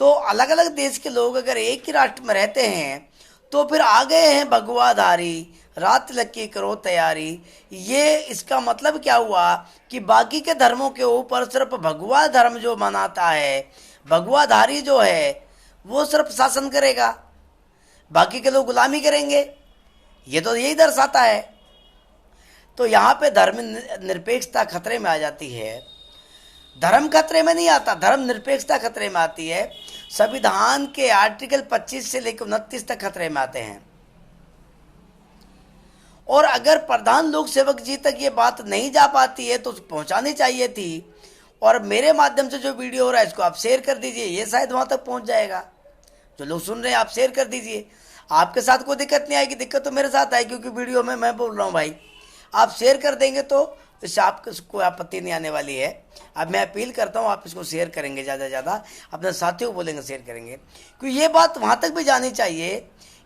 तो अलग अलग देश के लोग अगर एक ही राष्ट्र में रहते हैं तो फिर आ गए हैं भगवाधारी, रात तिलक की करो तैयारी। ये इसका मतलब क्या हुआ कि बाकी के धर्मों के ऊपर सिर्फ भगवा धर्म जो मनाता है, भगवाधारी जो है, वो सिर्फ शासन करेगा, बाकी के लोग गुलामी करेंगे। ये तो यही दर्शाता है। तो यहाँ पे धर्म निरपेक्षता खतरे में आ जाती है। धर्म खतरे में नहीं आता, धर्म निरपेक्षता खतरे में आती है। संविधान के आर्टिकल 25 से लेकर 29 तक खतरे में आते हैं। और अगर प्रधान लोक सेवक जी तक ये बात नहीं जा पाती है तो पहुंचानी चाहिए थी। और मेरे माध्यम से जो वीडियो हो रहा है इसको आप शेयर कर दीजिए, ये शायद वहां तक पहुंच जाएगा। जो लोग सुन रहे हैं आप शेयर कर दीजिए। आपके साथ कोई दिक्कत नहीं आएगी, दिक्कत तो मेरे साथ है क्योंकि वीडियो में मैं बोल रहा हूँ भाई। आप शेयर कर देंगे तो इससे आपको कोई आपत्ति नहीं आने वाली है। अब मैं अपील करता हूँ आप इसको शेयर करेंगे, ज़्यादा से ज़्यादा अपने साथियों को बोलेंगे शेयर करेंगे, क्योंकि ये बात वहाँ तक भी जानी चाहिए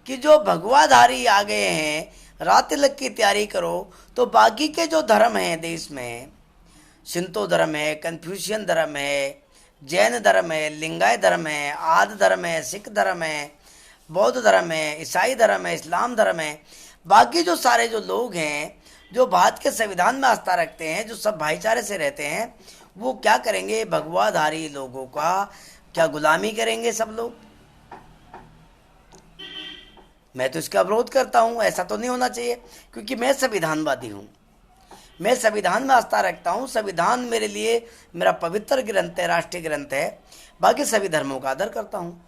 कि जो भगवाधारी आ गए हैं, रात तिलक की तैयारी करो, तो बाकी के जो धर्म हैं देश में, सिंतो धर्म है, कन्फ्यूशियन धर्म है, जैन धर्म है, लिंगायत धर्म है, आद धर्म है, सिख धर्म है, बौद्ध धर्म है, ईसाई धर्म है, इस्लाम धर्म है, बाकी जो सारे जो लोग हैं जो भारत के संविधान में आस्था रखते हैं, जो सब भाईचारे से रहते हैं, वो क्या करेंगे? भगवाधारी लोगों का क्या गुलामी करेंगे सब लोग? मैं तो इसका विरोध करता हूँ। ऐसा तो नहीं होना चाहिए, क्योंकि मैं संविधानवादी हूँ, मैं संविधान में आस्था रखता हूँ। संविधान मेरे लिए मेरा पवित्र ग्रंथ है, राष्ट्रीय ग्रंथ है। बाकी सभी धर्मों का आदर करता हूँ।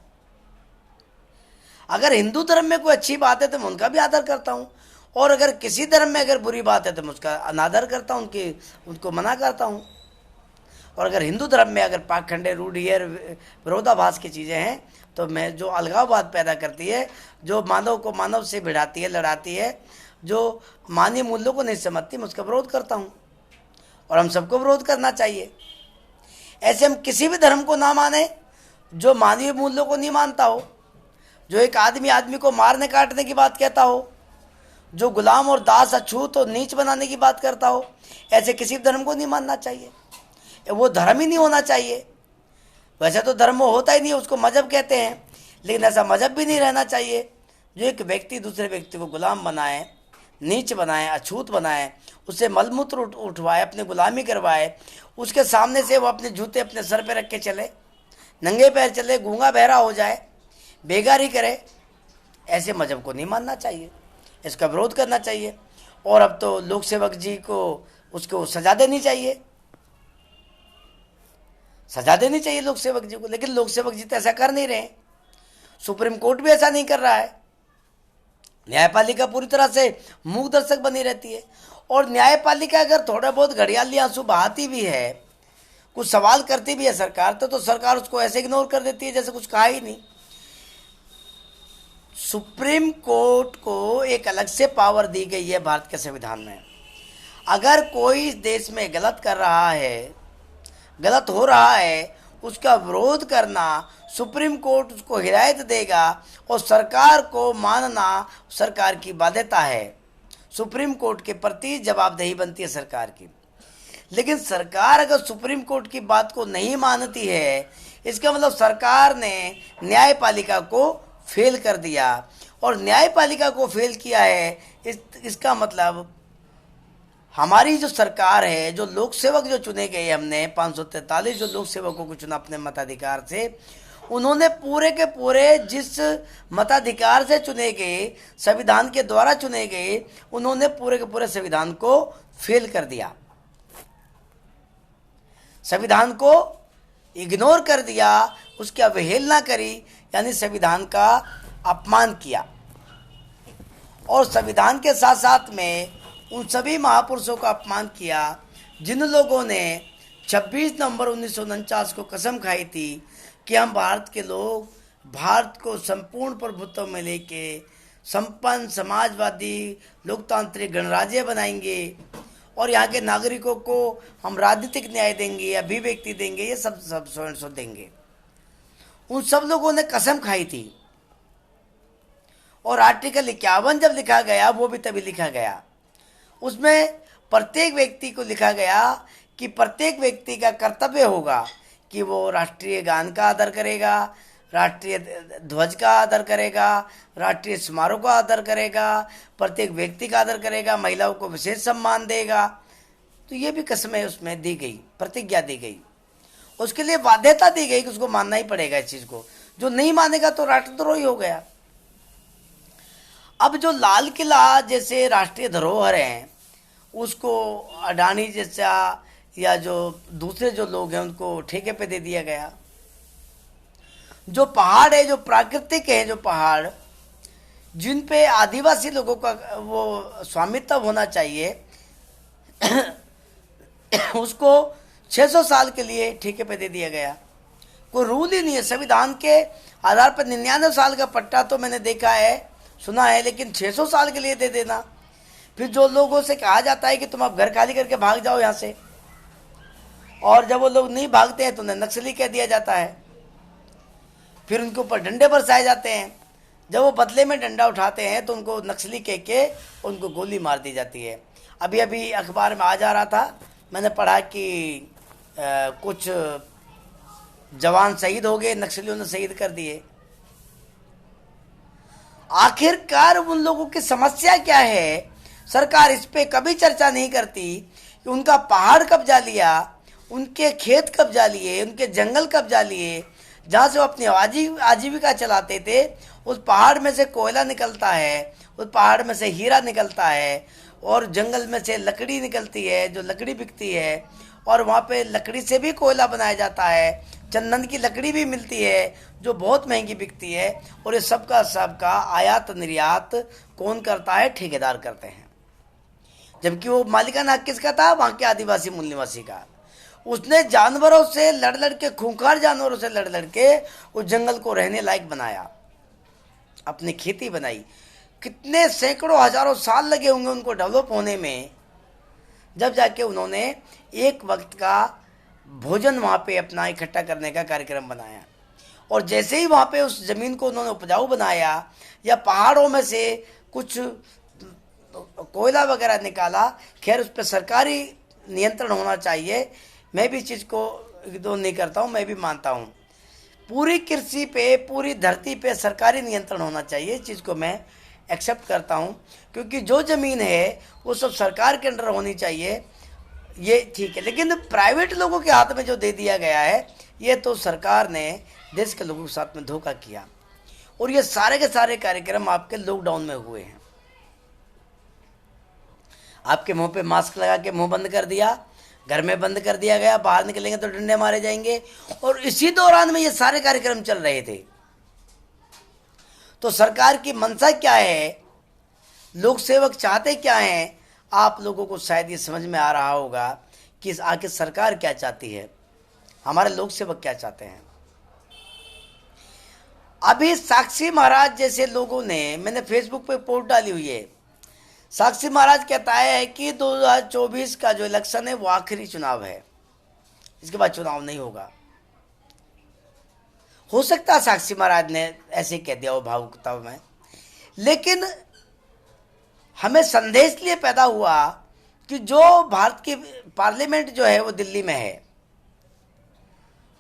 अगर हिंदू धर्म में कोई अच्छी बात है तो मैं उनका भी आदर करता हूँ, और अगर किसी धर्म में अगर बुरी बात है तो मैं उसका अनादर करता हूँ, उनको मना करता हूँ। और अगर हिंदू धर्म में अगर पाखंड, रूढ़ी और विरोधाभास की चीज़ें हैं तो मैं जो अलगाववाद पैदा करती है, जो मानव को मानव से भिड़ाती है, लड़ाती है, जो मानवीय मूल्यों को नहीं समझती, मैं उसका विरोध करता हूँ। और हम सबको विरोध करना चाहिए। ऐसे हम किसी भी धर्म को ना माने जो मानवीय मूल्यों को नहीं मानता हो, जो एक आदमी को मारने काटने की बात कहता हो, जो गुलाम और दास, अछूत और नीच बनाने की बात करता हो, ऐसे किसी भी धर्म को नहीं मानना चाहिए। वो धर्म ही नहीं होना चाहिए। वैसे तो धर्म होता ही नहीं, उसको मजहब कहते हैं, लेकिन ऐसा मजहब भी नहीं रहना चाहिए जो एक व्यक्ति दूसरे व्यक्ति को गुलाम बनाए, नीच बनाए, अछूत बनाए, उससे मलमूत्र उठवाए, अपनी गुलामी करवाए, उसके सामने से वो अपने जूते अपने सर पे रख के चले, नंगे पैर चले, गूंगा बहरा हो जाए, बेगारी करे। ऐसे मजहब को नहीं मानना चाहिए, इसका विरोध करना चाहिए। और अब तो लोक सेवक जी को उसको सजा देनी चाहिए, सजा देनी चाहिए लोक सेवक जी को। लेकिन लोक सेवक जी तो ऐसा कर नहीं रहे, सुप्रीम कोर्ट भी ऐसा नहीं कर रहा है। न्यायपालिका पूरी तरह से मूक दर्शक बनी रहती है। और न्यायपालिका अगर थोड़ा बहुत घड़ियाली आंसू बहाती भी है, कुछ सवाल करती भी है सरकार तो सरकार उसको ऐसे इग्नोर कर देती है जैसे कुछ कहा ही नहीं। सुप्रीम कोर्ट को एक अलग से पावर दी गई है भारत के संविधान में। अगर कोई इस देश में गलत कर रहा है, गलत हो रहा है, उसका विरोध करना सुप्रीम कोर्ट उसको हिदायत देगा, और सरकार को मानना सरकार की बाध्यता है। सुप्रीम कोर्ट के प्रति जवाबदेही बनती है सरकार की। लेकिन सरकार अगर सुप्रीम कोर्ट की बात को नहीं मानती है, इसका मतलब सरकार ने न्यायपालिका को फेल कर दिया। और न्यायपालिका को फेल किया है, इसका मतलब हमारी जो सरकार है, जो लोक सेवक जो चुने गए, हमने 543 जो लोक सेवकों को चुना अपने मताधिकार से, उन्होंने पूरे के पूरे जिस मताधिकार से चुने गए, संविधान के द्वारा चुने गए, उन्होंने पूरे के पूरे संविधान को फेल कर दिया, संविधान को इग्नोर कर दिया, उसकी अवहेलना करी, यानी संविधान का अपमान किया। और संविधान के साथ साथ में उन सभी महापुरुषों का अपमान किया जिन लोगों ने 26 नवंबर 1949 को कसम खाई थी कि हम भारत के लोग भारत को संपूर्ण प्रभुत्व में लेके संपन्न समाजवादी लोकतांत्रिक गणराज्य बनाएंगे, और यहाँ के नागरिकों को हम राजनीतिक न्याय देंगे, अभिव्यक्ति देंगे, ये सब स्वयं देंगे। उन सब लोगों ने कसम खाई थी। और आर्टिकल 51 जब लिखा गया, वो भी तभी लिखा गया, उसमें प्रत्येक व्यक्ति को लिखा गया कि प्रत्येक व्यक्ति का कर्तव्य होगा कि वो राष्ट्रीय गान का आदर करेगा, राष्ट्रीय ध्वज का आदर करेगा, राष्ट्रीय समारोह का आदर करेगा, प्रत्येक व्यक्ति का आदर करेगा, महिलाओं को विशेष सम्मान देगा। तो ये भी कसमें उसमें दी गई, प्रतिज्ञा दी गई, उसके लिए बाध्यता दी गई कि उसको मानना ही पड़ेगा इस चीज़ को। जो नहीं मानेगा तो राष्ट्रद्रोही हो गया। अब जो लाल किला जैसे राष्ट्रीय धरोहर हैं, उसको अडानी जैसा या जो दूसरे जो लोग हैं उनको ठेके पे दे दिया गया। जो पहाड़ है, जो प्राकृतिक है, जो पहाड़ जिन पे आदिवासी लोगों का वो स्वामित्व होना चाहिए, उसको 600 साल के लिए ठेके पे दे दिया गया। कोई रूल ही नहीं है। संविधान के आधार पर 99 साल का पट्टा तो मैंने देखा है, सुना है, लेकिन 600 साल के लिए दे देना। फिर जो लोगों से कहा जाता है कि तुम अब घर खाली करके भाग जाओ यहाँ से, और जब वो लोग नहीं भागते हैं तो उन्हें नक्सली कह दिया जाता है। फिर उनके ऊपर डंडे बरसाए जाते हैं। जब वो बदले में डंडा उठाते हैं तो उनको नक्सली कह के उनको गोली मार दी जाती है। अभी अभी अखबार में आ जा रहा था, मैंने पढ़ा कि कुछ जवान शहीद हो गए, नक्सलियों ने शहीद कर दिए। आखिरकार उन लोगों की समस्या क्या है, सरकार इस पे कभी चर्चा नहीं करती कि उनका पहाड़ कब्जा लिया, उनके खेत कब्जा लिए, उनके जंगल कब्जा लिए, जहाँ से वो अपनी आजीविका चलाते थे। उस पहाड़ में से कोयला निकलता है, उस पहाड़ में से हीरा निकलता है, और जंगल में से लकड़ी निकलती है जो लकड़ी बिकती है, और वहाँ पे लकड़ी से भी कोयला बनाया जाता है, चंदन की लकड़ी भी मिलती है जो बहुत महंगी बिकती है। और ये सबका आयात निर्यात कौन करता है? ठेकेदार करते हैं। जबकि वो मालिकाना हक किसका था? वहाँ के आदिवासी मूल निवासी का। उसने जानवरों से लड़ लड़ के, खूंखार जानवरों से लड़ लड़ के उस जंगल को रहने लायक बनाया, अपनी खेती बनाई। कितने सैकड़ों हजारों साल लगे होंगे उनको डेवलप होने में, जब जाके उन्होंने एक वक्त का भोजन वहाँ पे अपना इकट्ठा करने का कार्यक्रम बनाया। और जैसे ही वहाँ पे उस ज़मीन को उन्होंने उपजाऊ बनाया, या पहाड़ों में से कुछ कोयला वगैरह निकाला, खैर उस पर सरकारी नियंत्रण होना चाहिए। मैं भी चीज़ को इग्नोर नहीं करता हूँ, मैं भी मानता हूँ पूरी कृषि पे, पूरी धरती पे सरकारी नियंत्रण होना चाहिए। इस चीज़ को मैं एक्सेप्ट करता हूँ, क्योंकि जो ज़मीन है वो सब सरकार के अंडर होनी चाहिए, ये ठीक है। लेकिन प्राइवेट लोगों के हाथ में जो दे दिया गया है, ये तो सरकार ने देश के लोगों के साथ में धोखा किया। और ये सारे के सारे कार्यक्रम आपके लॉकडाउन में हुए हैं। आपके मुंह पे मास्क लगा के मुंह बंद कर दिया, घर में बंद कर दिया गया, बाहर निकलेंगे तो डंडे मारे जाएंगे। और इसी दौरान में ये सारे कार्यक्रम चल रहे थे। तो सरकार की मंशा क्या है, लोक सेवक चाहते क्या हैं, आप लोगों को शायद ये समझ में आ रहा होगा कि आखिर सरकार क्या चाहती है, हमारे लोक सेवक क्या चाहते हैं। अभी साक्षी महाराज जैसे लोगों ने, मैंने फेसबुक पे पोस्ट डाली हुई है, साक्षी महाराज कहता है कि 2024 का जो इलेक्शन है वो आखिरी चुनाव है, इसके बाद चुनाव नहीं होगा। हो सकता है साक्षी महाराज ने ऐसे कह दिया हो भावुकता में, लेकिन हमें संदेश लिए पैदा हुआ कि जो भारत की पार्लियामेंट जो है वो दिल्ली में है,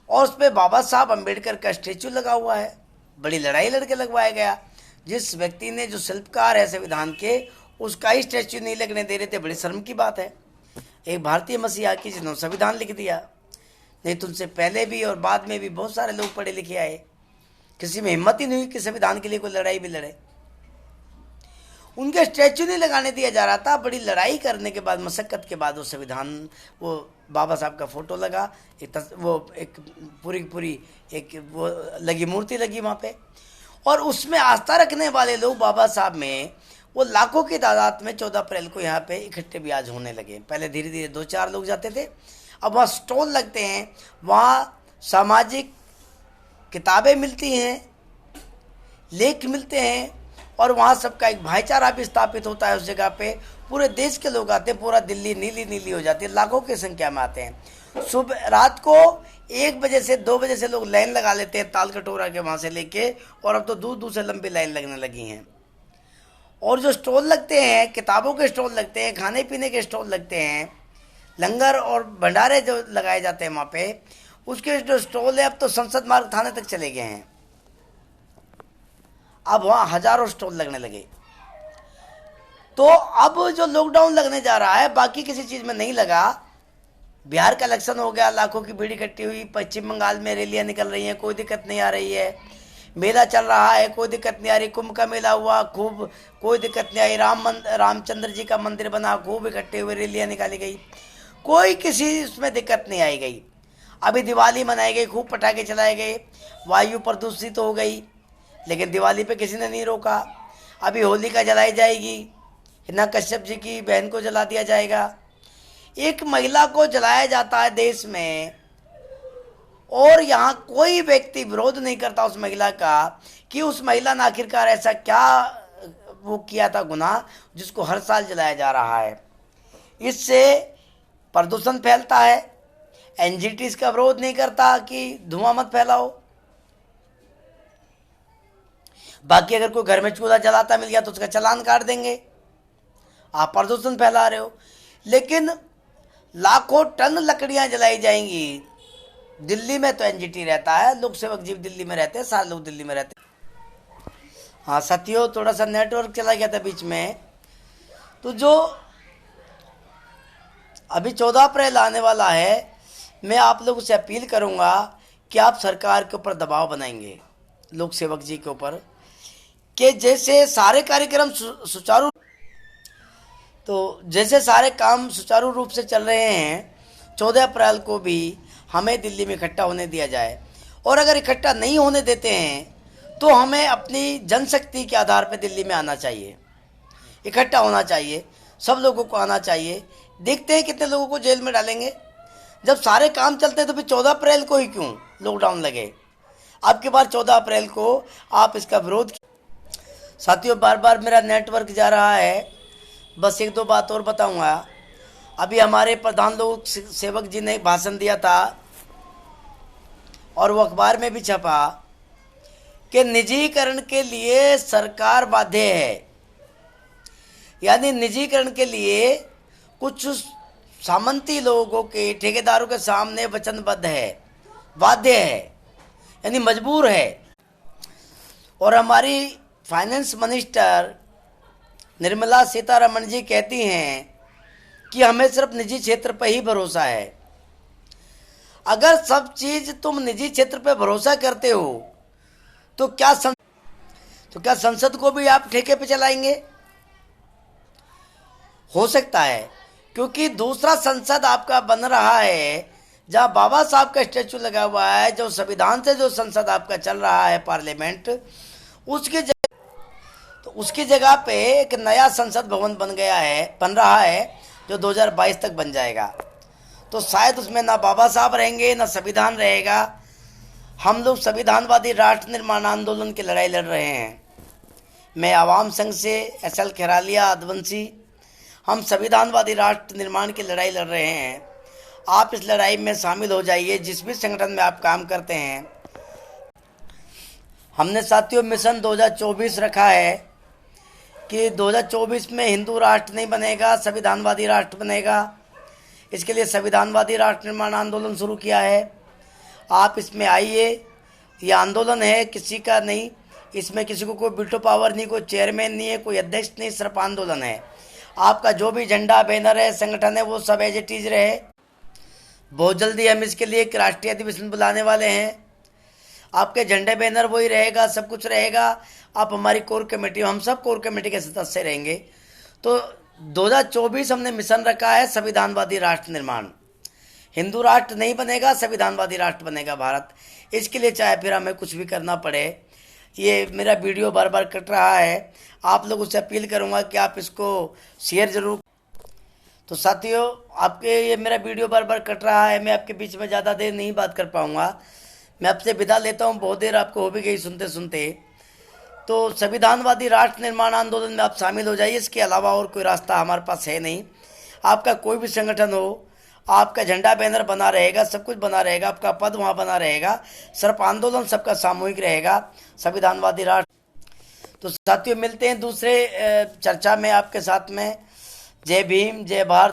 और उस पर बाबा साहब अम्बेडकर का स्टेचू लगा हुआ है। बड़ी लड़ाई लड़के लगवाया गया। जिस व्यक्ति ने, जो शिल्पकार है संविधान के, उसका ही स्टैच्यू नहीं लगने दे रहे थे। बड़ी शर्म की बात है, एक भारतीय मसीहा की जिन्होंने संविधान लिख दिया। नहीं तो उनसे पहले भी और बाद में भी बहुत सारे लोग पढ़े लिखे आए, किसी में हिम्मत ही नहीं हुई कि संविधान के लिए कोई लड़ाई भी लड़े। उनके स्टैच्यू नहीं लगाने दिया जा रहा था। बड़ी लड़ाई करने के बाद, मशक्कत के बाद वो संविधान, वो बाबा साहब का फोटो लगा, वो एक पूरी एक वो लगी, मूर्ति लगी वहाँ पे। और उसमें आस्था रखने वाले लोग बाबा साहब में, वो लाखों की तादाद में 14 अप्रैल को यहाँ पे इकट्ठे भी आज होने लगे। पहले धीरे धीरे 2-4 लोग जाते थे, अब वहाँ स्टॉल लगते हैं, वहाँ सामाजिक किताबें मिलती हैं, लेख मिलते हैं, और वहाँ सबका एक भाईचारा भी स्थापित होता है उस जगह पे। पूरे देश के लोग आते हैं, पूरा दिल्ली नीली नीली हो जाती है, लाखों की संख्या में आते हैं। सुबह रात को 1 बजे से 2 बजे से लोग लाइन लगा लेते हैं ताल कटोरा के वहाँ से लेके, और अब तो दूर दूर से लंबी लाइन लगने लगी हैं। और जो स्टॉल लगते हैं, किताबों के स्टॉल लगते हैं, खाने पीने के स्टॉल लगते हैं, लंगर और भंडारे जो लगाए जाते हैं वहाँ पे, उसके जो स्टॉल है अब तो संसद मार्ग थाने तक चले गए हैं। अब वहाँ हजारों स्टॉल लगने लगे। तो अब जो लॉकडाउन लगने जा रहा है, बाकी किसी चीज़ में नहीं लगा। बिहार का इलेक्शन हो गया, लाखों की भीड़ इकट्ठी हुई, पश्चिम बंगाल में रैलियाँ निकल रही हैं, कोई दिक्कत नहीं आ रही है। मेला चल रहा है, कोई दिक्कत नहीं आ रही। कुंभ का मेला हुआ, खूब, कोई दिक्कत नहीं आई। रामचंद्र जी का मंदिर बना, खूब इकट्ठे हुए, रैलियाँ निकाली गई, कोई किसी उसमें दिक्कत नहीं आई गई। अभी दिवाली मनाई गई, खूब पटाखे चलाए गए, वायु प्रदूषित तो हो गई, लेकिन दिवाली पे किसी ने नहीं रोका। अभी होलिका जलाई जाएगी, हिना कश्यप जी की बहन को जला दिया जाएगा। एक महिला को जलाया जाता है देश में, और यहाँ कोई व्यक्ति विरोध नहीं करता उस महिला का कि उस महिला ने आखिरकार ऐसा क्या वो किया था गुनाह, जिसको हर साल जलाया जा रहा है। इससे प्रदूषण फैलता है। एनजीटी इसका विरोध नहीं करता कि धुआं मत फैलाओ। बाकी अगर कोई घर में चूल्हा जलाता मिल गया तो उसका चालान काट देंगे, आप प्रदूषण फैला रहे हो। लेकिन लाखों टन लकड़ियां जलाई जाएंगी। दिल्ली में तो एनजीटी रहता है, लोक सेवक जी दिल्ली में रहते हैं, सारे लोग दिल्ली में रहते हैं। हाँ साथियों, थोड़ा सा नेटवर्क चला गया था बीच में। तो जो अभी 14 अप्रैल आने वाला है, मैं आप लोगों से अपील करूंगा कि आप सरकार के ऊपर दबाव बनाएंगे, लोक सेवक जी के ऊपर, कि जैसे सारे कार्यक्रम सुचारू, तो जैसे सारे काम सुचारू रूप से चल रहे हैं, 14 अप्रैल को भी हमें दिल्ली में इकट्ठा होने दिया जाए। और अगर इकट्ठा नहीं होने देते हैं तो हमें अपनी जनशक्ति के आधार पर दिल्ली में आना चाहिए, इकट्ठा होना चाहिए, सब लोगों को आना चाहिए। देखते हैं कितने लोगों को जेल में डालेंगे। जब सारे काम चलते हैं तो फिर 14 अप्रैल को ही क्यों लॉकडाउन लगे? अब की बार 14 अप्रैल को आप इसका विरोध। साथियों, बार बार मेरा नेटवर्क जा रहा है, बस एक दो बात और बताऊंगा। अभी हमारे प्रधान लोक सेवक जी ने भाषण दिया था और वो अखबार में भी छपा कि निजीकरण के लिए सरकार बाध्य है। यानी निजीकरण के लिए कुछ सामंती लोगों के, ठेकेदारों के सामने वचनबद्ध है, बाध्य है, यानी मजबूर है। और हमारी फाइनेंस मिनिस्टर निर्मला सीतारमण जी कहती हैं कि हमें सिर्फ निजी क्षेत्र पर ही भरोसा है। अगर सब चीज तुम निजी क्षेत्र पर भरोसा करते हो तो क्या संसद को भी आप ठेके पे चलाएंगे? हो सकता है, क्योंकि दूसरा संसद आपका बन रहा है जहां बाबा साहब का स्टैचू लगा हुआ है, जो संविधान से जो संसद आपका चल रहा है, पार्लियामेंट, उसकी जगह पे एक नया संसद भवन बन रहा है जो 2022 तक बन जाएगा। तो शायद उसमें ना बाबा साहब रहेंगे, ना संविधान रहेगा। हम लोग संविधानवादी राष्ट्र निर्माण आंदोलन की लड़ाई लड़ रहे हैं। मैं आवाम संघ से SL खेरालिया आदिवंशी, हम संविधानवादी राष्ट्र निर्माण की लड़ाई लड़ रहे हैं। आप इस लड़ाई में शामिल हो जाइए, जिस भी संगठन में आप काम करते हैं। हमने साथियों मिशन 2024 रखा है कि 2024 में हिंदू राष्ट्र नहीं बनेगा, संविधानवादी राष्ट्र बनेगा। इसके लिए संविधानवादी राष्ट्र निर्माण आंदोलन शुरू किया है। आप इसमें आइए। ये आंदोलन है, किसी का नहीं, इसमें किसी को कोई वीटो पावर नहीं, कोई चेयरमैन नहीं है, कोई अध्यक्ष नहीं, सिर्फ आंदोलन है। आपका जो भी झंडा, बैनर है, संगठन है, वो सब एज इट इज रहे। बहुत जल्दी हम इसके लिए एक राष्ट्रीय अधिवेशन बुलाने वाले हैं। आपके झंडे, बैनर वही रहेगा, सब कुछ रहेगा। आप हमारी कोर कमेटी, हम सब कोर कमेटी के सदस्य रहेंगे। तो 2024 हमने मिशन रखा है संविधानवादी राष्ट्र निर्माण। हिंदू राष्ट्र नहीं बनेगा, संविधानवादी राष्ट्र बनेगा भारत। इसके लिए चाहे फिर हमें कुछ भी करना पड़े। ये मेरा वीडियो बार बार कट रहा है, आप लोगों से अपील करूंगा कि आप इसको शेयर जरूर। तो साथियों, आपके ये मेरा वीडियो बार बार कट रहा है, मैं आपके बीच में ज़्यादा देर नहीं बात कर पाऊंगा। मैं आपसे विदा लेता हूँ, बहुत देर आपको हो भी गई सुनते सुनते। तो संविधानवादी राष्ट्र निर्माण आंदोलन में आप शामिल हो जाइए। इसके अलावा और कोई रास्ता हमारे पास है नहीं। आपका कोई भी संगठन हो, आपका झंडा, बैनर बना रहेगा, सब कुछ बना रहेगा, आपका पद वहाँ बना रहेगा, सिर्फ आंदोलन सबका सामूहिक रहेगा, संविधानवादी राष्ट्र। तो साथियों, मिलते हैं दूसरे चर्चा में आपके साथ में। जय भीम, जय भारत।